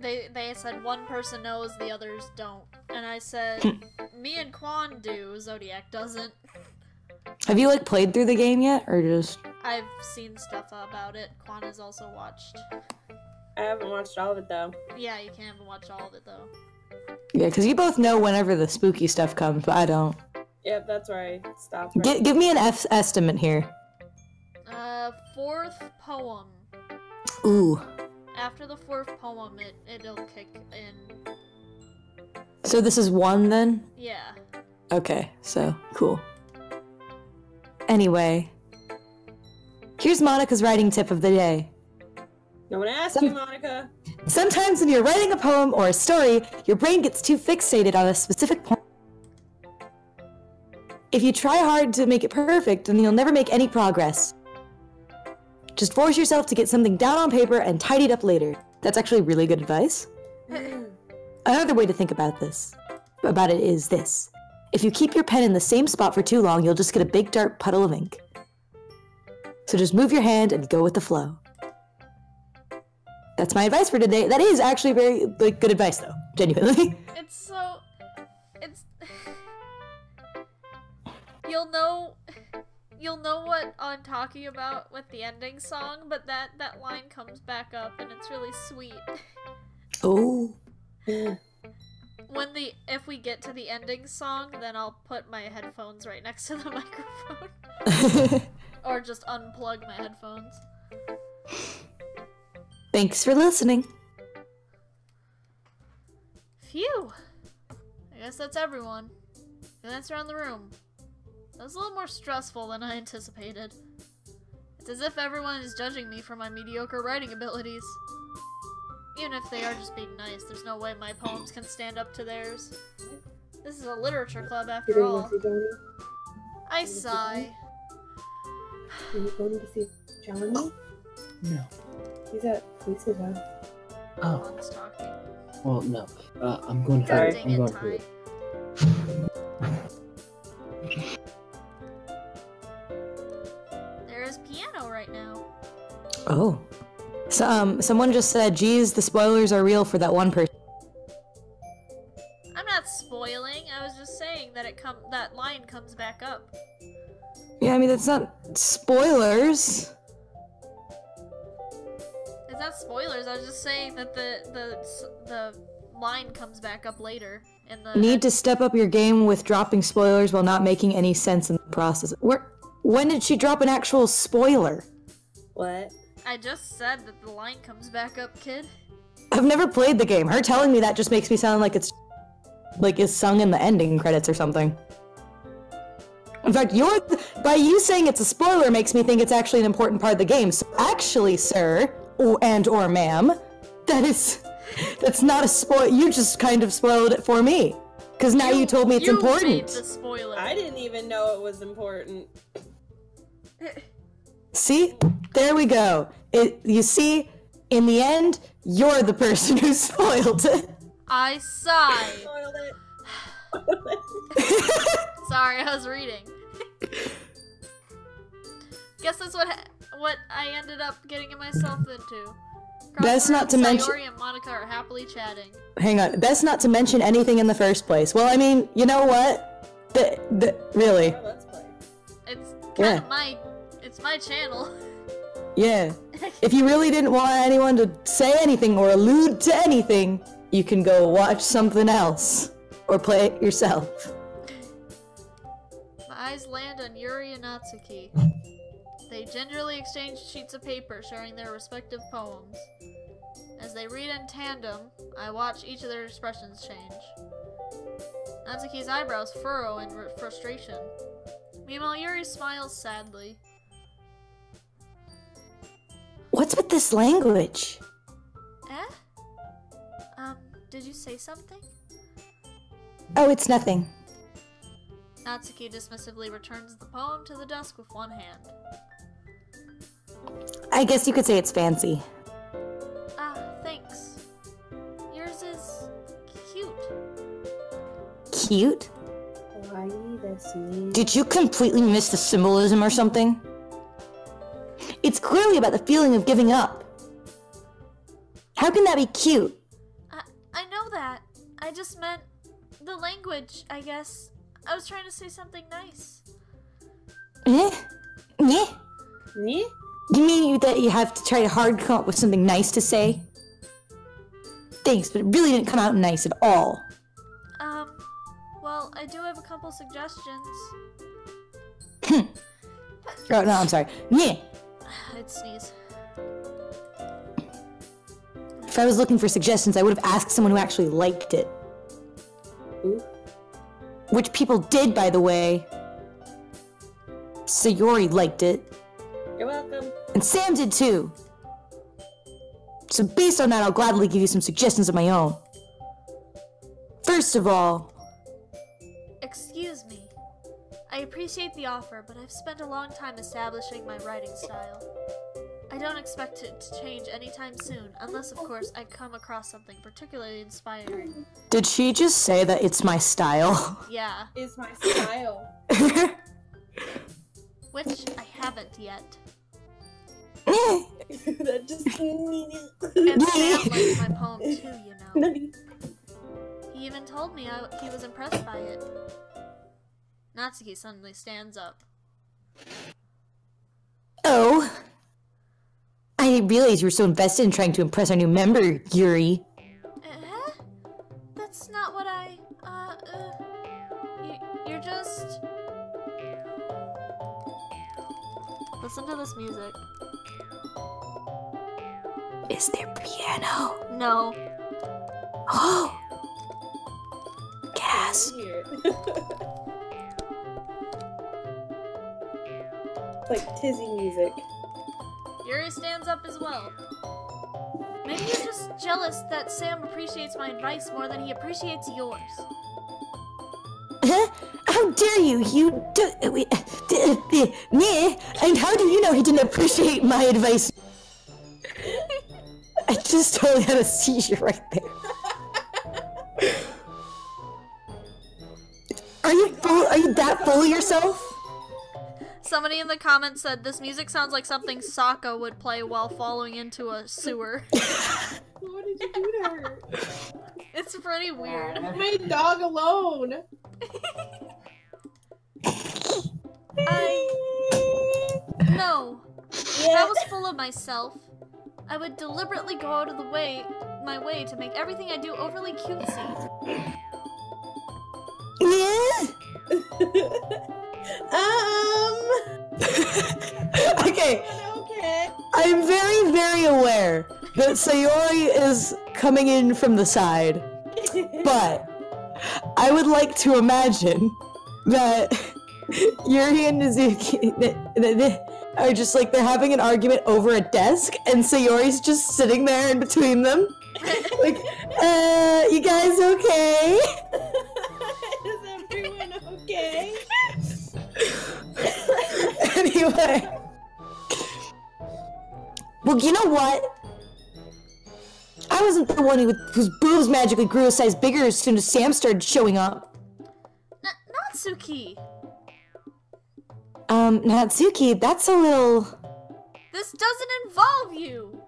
They said one person knows, the others don't. And I said, me and Quan do, Zodiac doesn't. Have you, like, played through the game yet, or just... I've seen stuff about it. Quan has also watched. I haven't watched all of it, though. Yeah, you can't watch all of it, though. Yeah, because you both know whenever the spooky stuff comes, but I don't. Yep, that's where I stopped. Right. Give me an estimate here. Fourth poem. Ooh. After the fourth poem, it'll kick in. So this is 1, then? Yeah. Okay, so, cool. Anyway. Here's Monica's writing tip of the day. No one asked you, Monica. Sometimes when you're writing a poem or a story, your brain gets too fixated on a specific point. If you try hard to make it perfect, then you'll never make any progress. Just force yourself to get something down on paper and tidy it up later. That's actually really good advice. Another way to think about it is this. If you keep your pen in the same spot for too long, you'll just get a big dark puddle of ink. So just move your hand and go with the flow. That's my advice for today. That is actually very good advice, though. Genuinely. It's You'll know what I'm talking about with the ending song, but that line comes back up and it's really sweet. Oh. If we get to the ending song, then I'll put my headphones right next to the microphone. Or just unplug my headphones. Thanks for listening. Phew. I guess that's everyone. Glance around the room. That was a little more stressful than I anticipated. It's as if everyone is judging me for my mediocre writing abilities. Even if they are just being nice, there's no way my poems can stand up to theirs. This is a literature club after all. I sigh. Are you going to see Johnny? No. He's at Police's house. No Oh, one's talking. well, no. I'm going to Sorry. Dang it, Ty. There is piano right now. Oh. So, someone just said, geez, the spoilers are real for that one person. I'm not spoiling. I was just saying that that line comes back up. Yeah, I mean, that's not spoilers. It's not spoilers. I was just saying that the line comes back up later in the. Need to step up your game with dropping spoilers while not making any sense in the process. When did she drop an actual spoiler? What? I just said that the line comes back up, kid. I've never played the game. Her telling me that just makes me sound like it's sung in the ending credits or something. In fact, by you saying it's a spoiler makes me think it's actually an important part of the game. So actually, sir, or ma'am, that's not a spoil. You just kind of spoiled it for me. Because now you told me it's important. You made the spoiler. I didn't even know it was important. See? There we go. You see, in the end, you're the person who spoiled it. I sigh. Spoiled Sorry, I was reading. Guess that's what I ended up getting myself into. Best not to mention. Sayori and Monica are happily chatting. Hang on. Best not to mention anything in the first place. Well, I mean, you know what? Really. Oh, let's play. It's kind of it's my channel. Yeah. If you really didn't want anyone to say anything or allude to anything, you can go watch something else. Or play it yourself. My eyes land on Yuri and Natsuki. They gingerly exchange sheets of paper, sharing their respective poems. As they read in tandem, I watch each of their expressions change. Natsuki's eyebrows furrow in frustration. Meanwhile, Yuri smiles sadly. this language? Eh? Did you say something? Oh, it's nothing. Natsuki dismissively returns the poem to the desk with one hand. I guess you could say it's fancy. Ah, thanks. Yours is cute. Cute? Why this me? Did you completely miss the symbolism or something? It's clearly about the feeling of giving up. How can that be cute? I know that. I just meant the language, I guess. I was trying to say something nice. Eh? Eh? Me? You mean that you have to try hard to come up with something nice to say? Thanks, but it really didn't come out nice at all. Well, I do have a couple suggestions. Oh, no, I'm sorry. Nyeh. I'd sneeze. If I was looking for suggestions, I would have asked someone who actually liked it. Who? Which people did, by the way. Sayori liked it. You're welcome. And Sam did too. So based on that, I'll gladly give you some suggestions of my own. First of all... Excuse me. I appreciate the offer, but I've spent a long time establishing my writing style. I don't expect it to change anytime soon, unless, of course, I come across something particularly inspiring. Did she just say that it's my style? Yeah, Is my style. which I haven't yet. That just And Sam liked my poem too, you know. Nutty. He even told me he was impressed by it. Natsuki suddenly stands up. Oh. I didn't realize you were so invested in trying to impress our new member, Yuri. That's not what you're just... Listen to this music. Is there piano? No. Oh. Gasp. Weird. Like tizzy music. Yuri stands up as well. Maybe you're just jealous that Sam appreciates my advice more than he appreciates yours. Huh? How dare you? You do... And how do you know he didn't appreciate my advice? I just totally had a seizure right there. Are you that full of yourself? Somebody in the comments said, this music sounds like something Sokka would play while falling into a sewer. What did you do to her? It's pretty weird. Leave my dog alone. No. If I was full of myself, I would deliberately go out of my way to make everything I do overly cutesy. Yeah. Okay. Okay. I'm very, very aware that Sayori is coming in from the side, but I would like to imagine that Yuri and Nizuki are just like, they're having an argument over a desk, and Sayori's just sitting there in between them. Like, you guys okay? Is everyone okay? Anyway. Well, you know what? I wasn't the one whose boobs magically grew a size bigger as soon as Sam started showing up. Natsuki! Natsuki, that's a little... This doesn't involve you!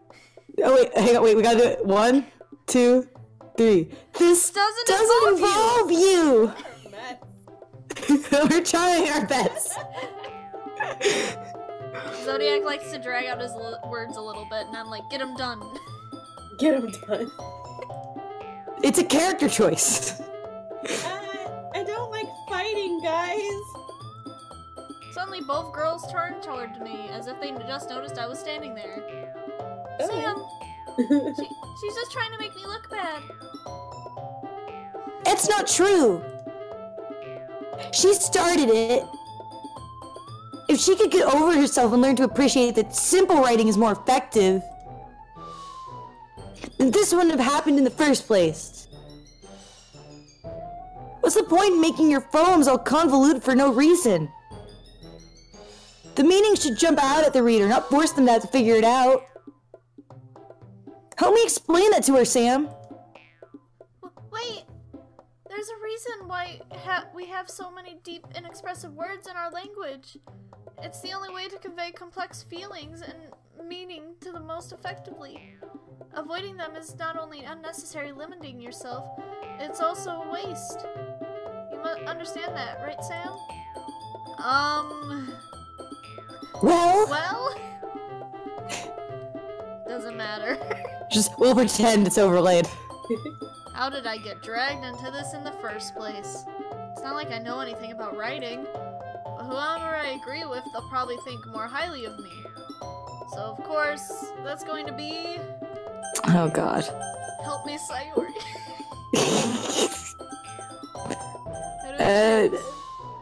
Oh, wait, hang on, wait, we gotta do it. 1, 2, 3. This doesn't involve you! Matt. We're trying our best. Zodiac likes to drag out his words a little bit, and I'm like, get him done. Get him done. It's a character choice. I don't like fighting, guys. Suddenly, both girls turned toward me, as if they just noticed I was standing there. Sam! She's just trying to make me look bad. It's not true. She started it. If she could get over herself and learn to appreciate that simple writing is more effective, then this wouldn't have happened in the first place. What's the point in making your poems all convoluted for no reason? The meaning should jump out at the reader, not force them to have to figure it out. Help me explain that to her, Sam. Wait! There's a reason why we have so many deep, inexpressive words in our language. It's the only way to convey complex feelings and meaning to the most effectively. Avoiding them is not only unnecessary limiting yourself, it's also a waste. You must understand that, right, Sam? Well? Doesn't matter. We'll pretend it's overlaid. How did I get dragged into this in the first place? It's not like I know anything about writing, but whoever I agree with, they'll probably think more highly of me. So of course, that's going to be... Oh god. Help me, Sayori.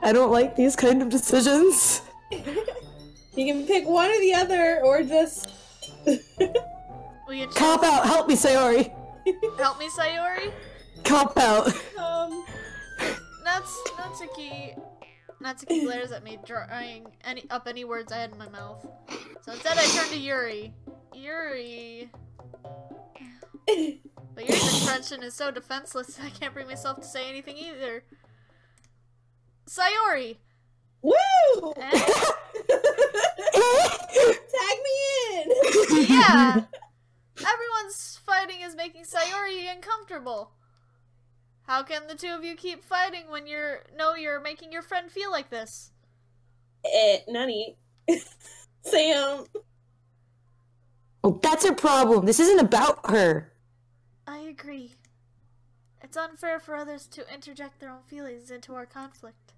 I don't like these kind of decisions. You can pick one or the other, or just... Cop out! Help me, Sayori! Help me, Sayori? Cop out! Natsuki glares at me, drawing up any words I had in my mouth. So instead I turn to Yuri. Yuri... But Yuri's expression is so defenseless that I can't bring myself to say anything either. Sayori! Woo! Eh? Tag me in! Yeah! Everyone's fighting is making Sayori uncomfortable. How can the two of you keep fighting when you're making your friend feel like this? Nani. Sam. Well, that's her problem. This isn't about her. I agree. It's unfair for others to interject their own feelings into our conflict.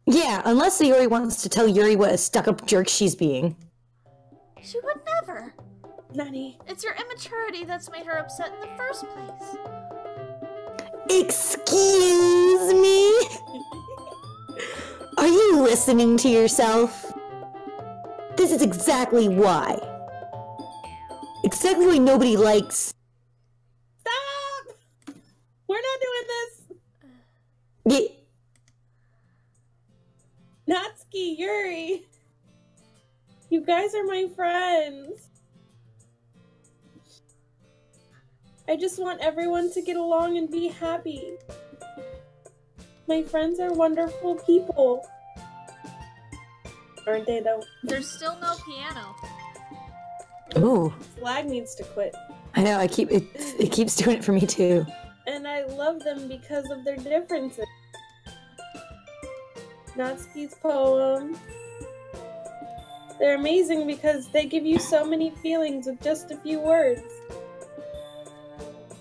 Yeah, unless Sayori wants to tell Yuri what a stuck-up jerk she's being. She would never. Nani. It's your immaturity that's made her upset in the first place. Excuse me? Are you listening to yourself? This is exactly why. Exactly why nobody likes... Stop! We're not doing this! Natsuki, Yuri! You guys are my friends. I just want everyone to get along and be happy. My friends are wonderful people. Aren't they, though? There's still no piano. Ooh. Flag needs to quit. I know, it keeps doing it for me too. And I love them because of their differences. Natsuki's poem. They're amazing because they give you so many feelings with just a few words.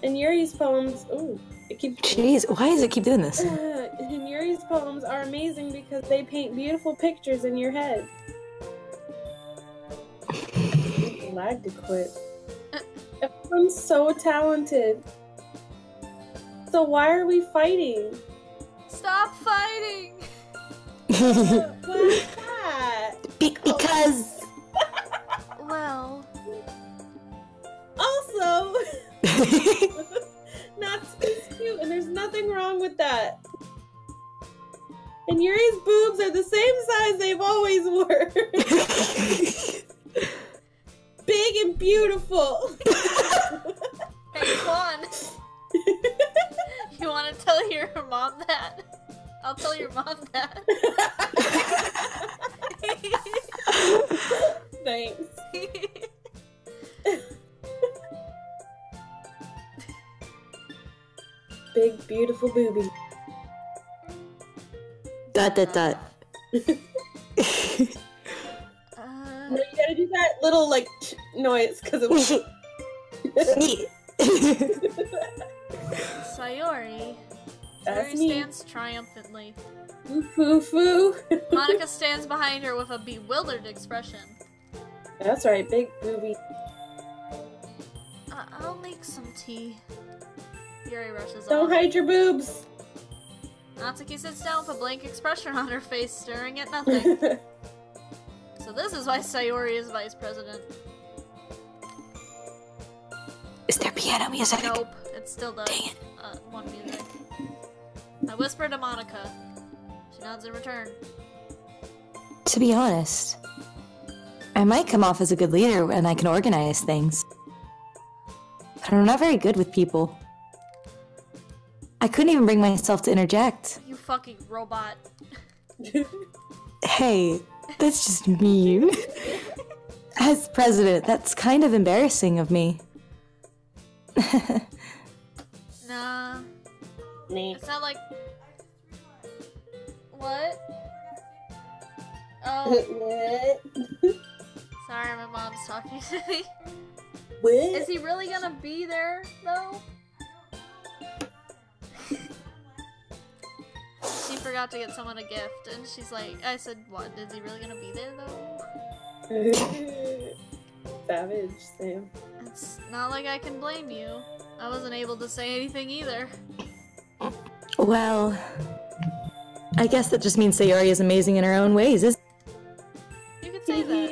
And Yuri's poems, ooh, it keeps... Jeez, why does it keep doing this? And Yuri's poems are amazing because they paint beautiful pictures in your head. Lag to quit. Everyone's so talented. So why are we fighting? Stop fighting! Why's that? Because... Well... Also... Natsuki's cute, and there's nothing wrong with that. And Yuri's boobs are the same size they've always were. Big and beautiful. Hey, Quan! You want to tell your mom that? I'll tell your mom that. Thanks. Big, beautiful booby. Dot. No, you gotta do that little, like, noise, because it was... Sayori. That's Sayori me. stands triumphantly. Foo. Monica stands behind her with a bewildered expression. That's right, big booby. I'll make some tea. Yuri rushes Don't off. hide your boobs. Natsuki sits down with a blank expression on her face, staring at nothing. So this is why Sayori is vice president. Is there piano music? Nope, it's still the one music. I whispered to Monica. She nods in return. To be honest, I might come off as a good leader and I can organize things. But I'm not very good with people. I couldn't even bring myself to interject. You fucking robot. Hey, that's just mean. As president, that's kind of embarrassing of me. Nah. Nee. It's not like... What? Oh, What? sorry, my mom's talking to me. What? Is he really gonna be there, though? She forgot to get someone a gift, and she's like, I said, what, is he really gonna be there, though? Savage, Sam. It's not like I can blame you. I wasn't able to say anything either. Well, I guess that just means Sayori is amazing in her own ways, isn't You could say that.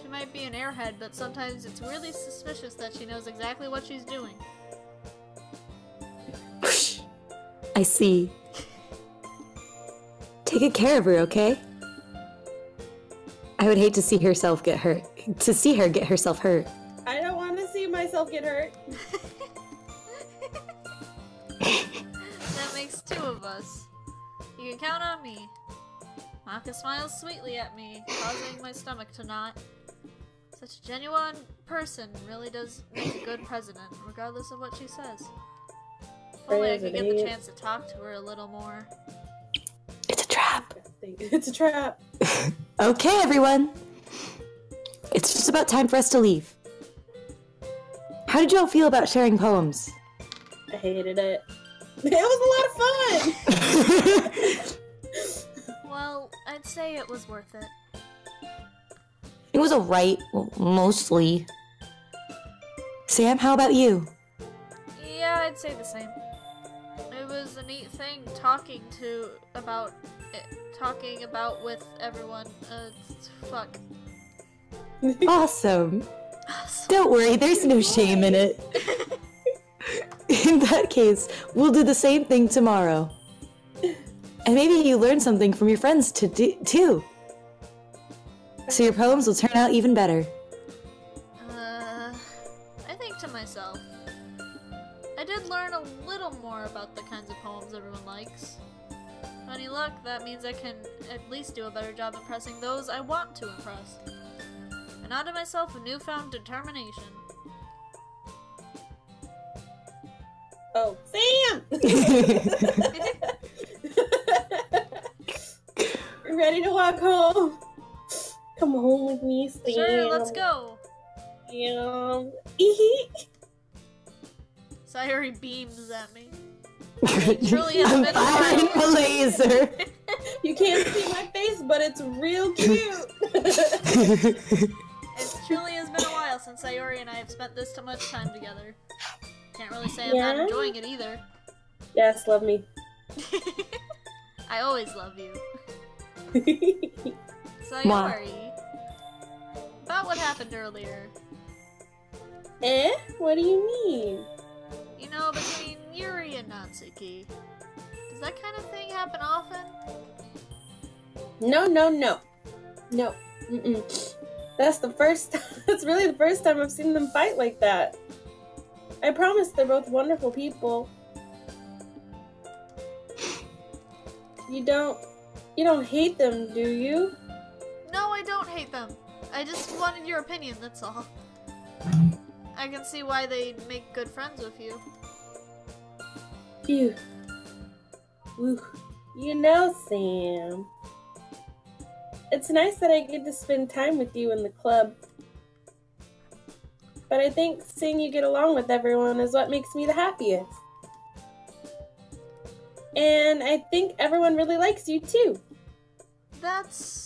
She might be an airhead, but sometimes it's really suspicious that she knows exactly what she's doing. it? I see. Take good care of her, okay? I would hate to see herself get hurt. To see her get herself hurt. I don't want to see myself get hurt. That makes two of us. You can count on me. Maka smiles sweetly at me, causing my stomach to knot. Such a genuine person really does make a good president, regardless of what she says. If only I could get the chance to talk to her a little more. It's a trap. It's a trap. Okay, everyone. It's just about time for us to leave. How did you all feel about sharing poems? I hated it. It was a lot of fun! Well, I'd say it was worth it. It was alright, well, mostly. Sam, how about you? Yeah, I'd say the same. It was a neat thing talking about with everyone. Fuck. Awesome. Don't worry, there's no shame in it. In that case, we'll do the same thing tomorrow. And maybe you learn something from your friends too. So your poems will turn out even better. I think to myself. I did learn a little more about the kinds of poems everyone likes. Funny luck, that means I can at least do a better job impressing those I want to impress. I nodded myself a newfound determination. Oh, Sam! You ready to walk home? Come home with me, Sam. Sure, let's go. Sayori beams at me. It truly has I'm been a firing while. a laser. You can't see my face, but it's real cute. It truly has been a while since Sayori and I have spent this much time together. Can't really say I'm not Yeah? enjoying it either. Yes, love me. I always love you. Mwah. Sayori. About what happened earlier. What do you mean? You know, between Yuri and Natsuki. Does that kind of thing happen often? No. No. Mm-mm. That's really the first time I've seen them fight like that. I promise they're both wonderful people. You don't hate them, do you? No, I don't hate them. I just wanted your opinion, that's all. I can see why they'd make good friends with you. Phew. Woo. You know, Sam. It's nice that I get to spend time with you in the club. But I think seeing you get along with everyone is what makes me the happiest. And I think everyone really likes you too. That's...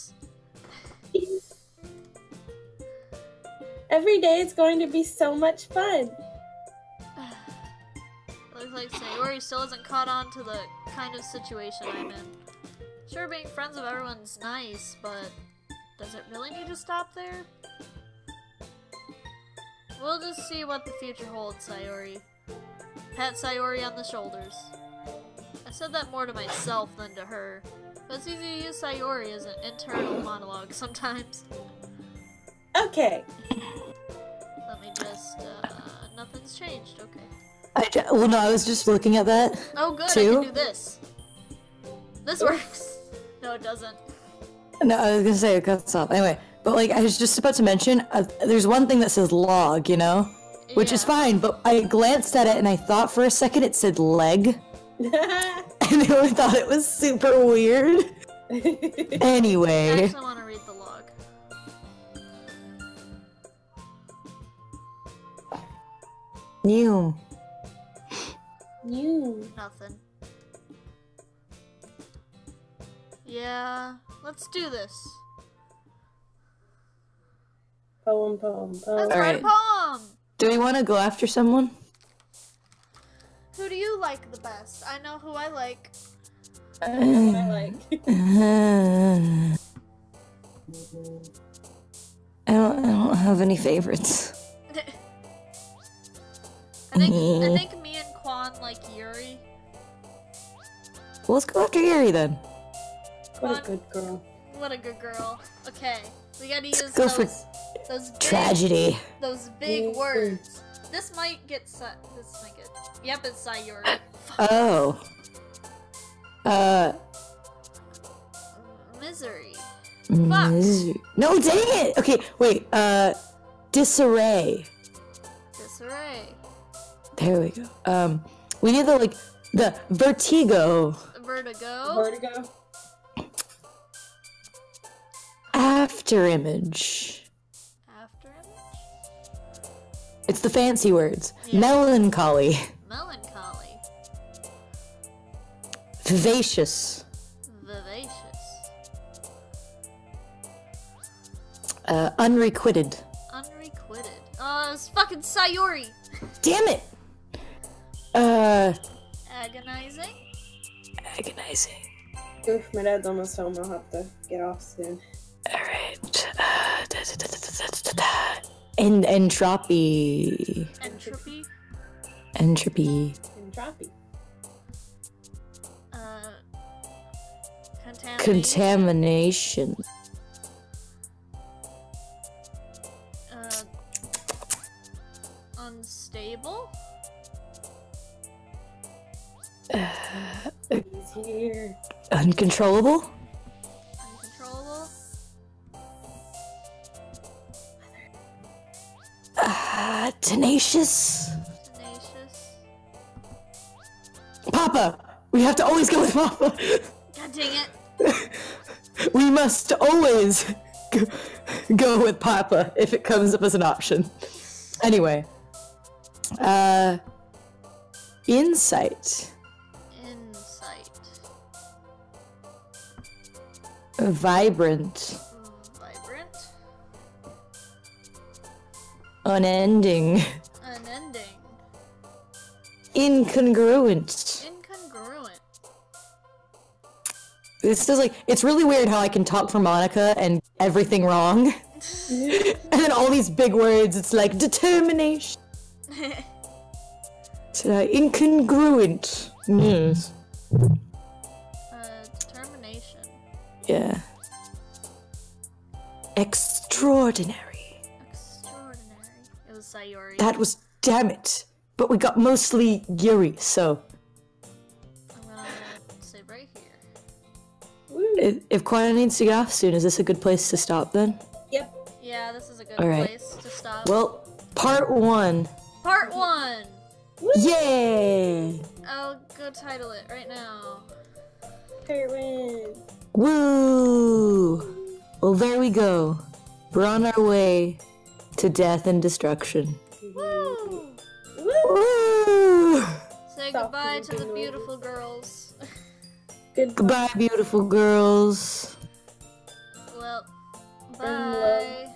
Every day is going to be so much fun. Looks like Sayori still hasn't caught on to the kind of situation I'm in. Sure, being friends with everyone's nice, but does it really need to stop there? We'll just see what the future holds, Sayori. Pat Sayori on the shoulders. I said that more to myself than to her, but it's easy to use Sayori as an internal monologue sometimes. Okay. Let me just, nothing's changed, okay. Well, no, I was just looking at that. Oh good, too. I can do this. This works. No, it doesn't. No, I was gonna say it cuts off. Anyway, but like, I was just about to mention, there's one thing that says log, you know? Which is fine, but I glanced at it and I thought for a second it said leg. And I thought it was super weird. I Anyway. actually want to read the log. New. Nothing. Yeah, let's do this. Poem. Let's All write a right. poem! Do we want to go after someone? Who do you like the best? I know who I like. I like. I don't have any favorites. I think me and Quan like Yuri. Well, let's go after Yuri then. What a good girl. What a good girl. Okay, we gotta use Go for those big, tragedy. those big words. This might get Yep, it's Sayuri. Oh. Misery. No, dang it! Okay, wait, disarray. Disarray. There we go. We need the vertigo. Vertigo. After image. After image. It's the fancy words. Yeah. Melancholy. Melancholy. Vivacious. Vivacious. Unrequited. Unrequited. Oh, it's fucking Sayori. Damn it! Agonizing. Agonizing. Oof, my dad's almost home. I'll have to get off soon. Alright. Entropy. Entropy. Entropy. Contamination. Contamination. Unstable. He's here. Uncontrollable. Uncontrollable. Tenacious. Tenacious. Papa! We have to always go with Papa! God dang it. We must always go with Papa if it comes up as an option. Anyway. Insight. Insight. Vibrant. Vibrant. Unending. Unending. Incongruent. Incongruent. This is like, it's really weird how I can talk for Monica and everything wrong. And then all these big words, it's like determination. Incongruent. Yes. Determination. Yeah. Extraordinary. Extraordinary. It was Sayori. That was, damn it. But we got mostly Yuri, so. I'm gonna save right here. If Quana needs to get off soon, is this a good place to stop then? Yep. Yeah, this is a good Alright. place to stop. Well, part 1. Part 1! Yeah! I'll go title it right now. Kerwin. Woo! Well, there we go. We're on our way to death and destruction. Woo! Woo! Say goodbye to the beautiful girls. Goodbye, beautiful girls. Well, And bye.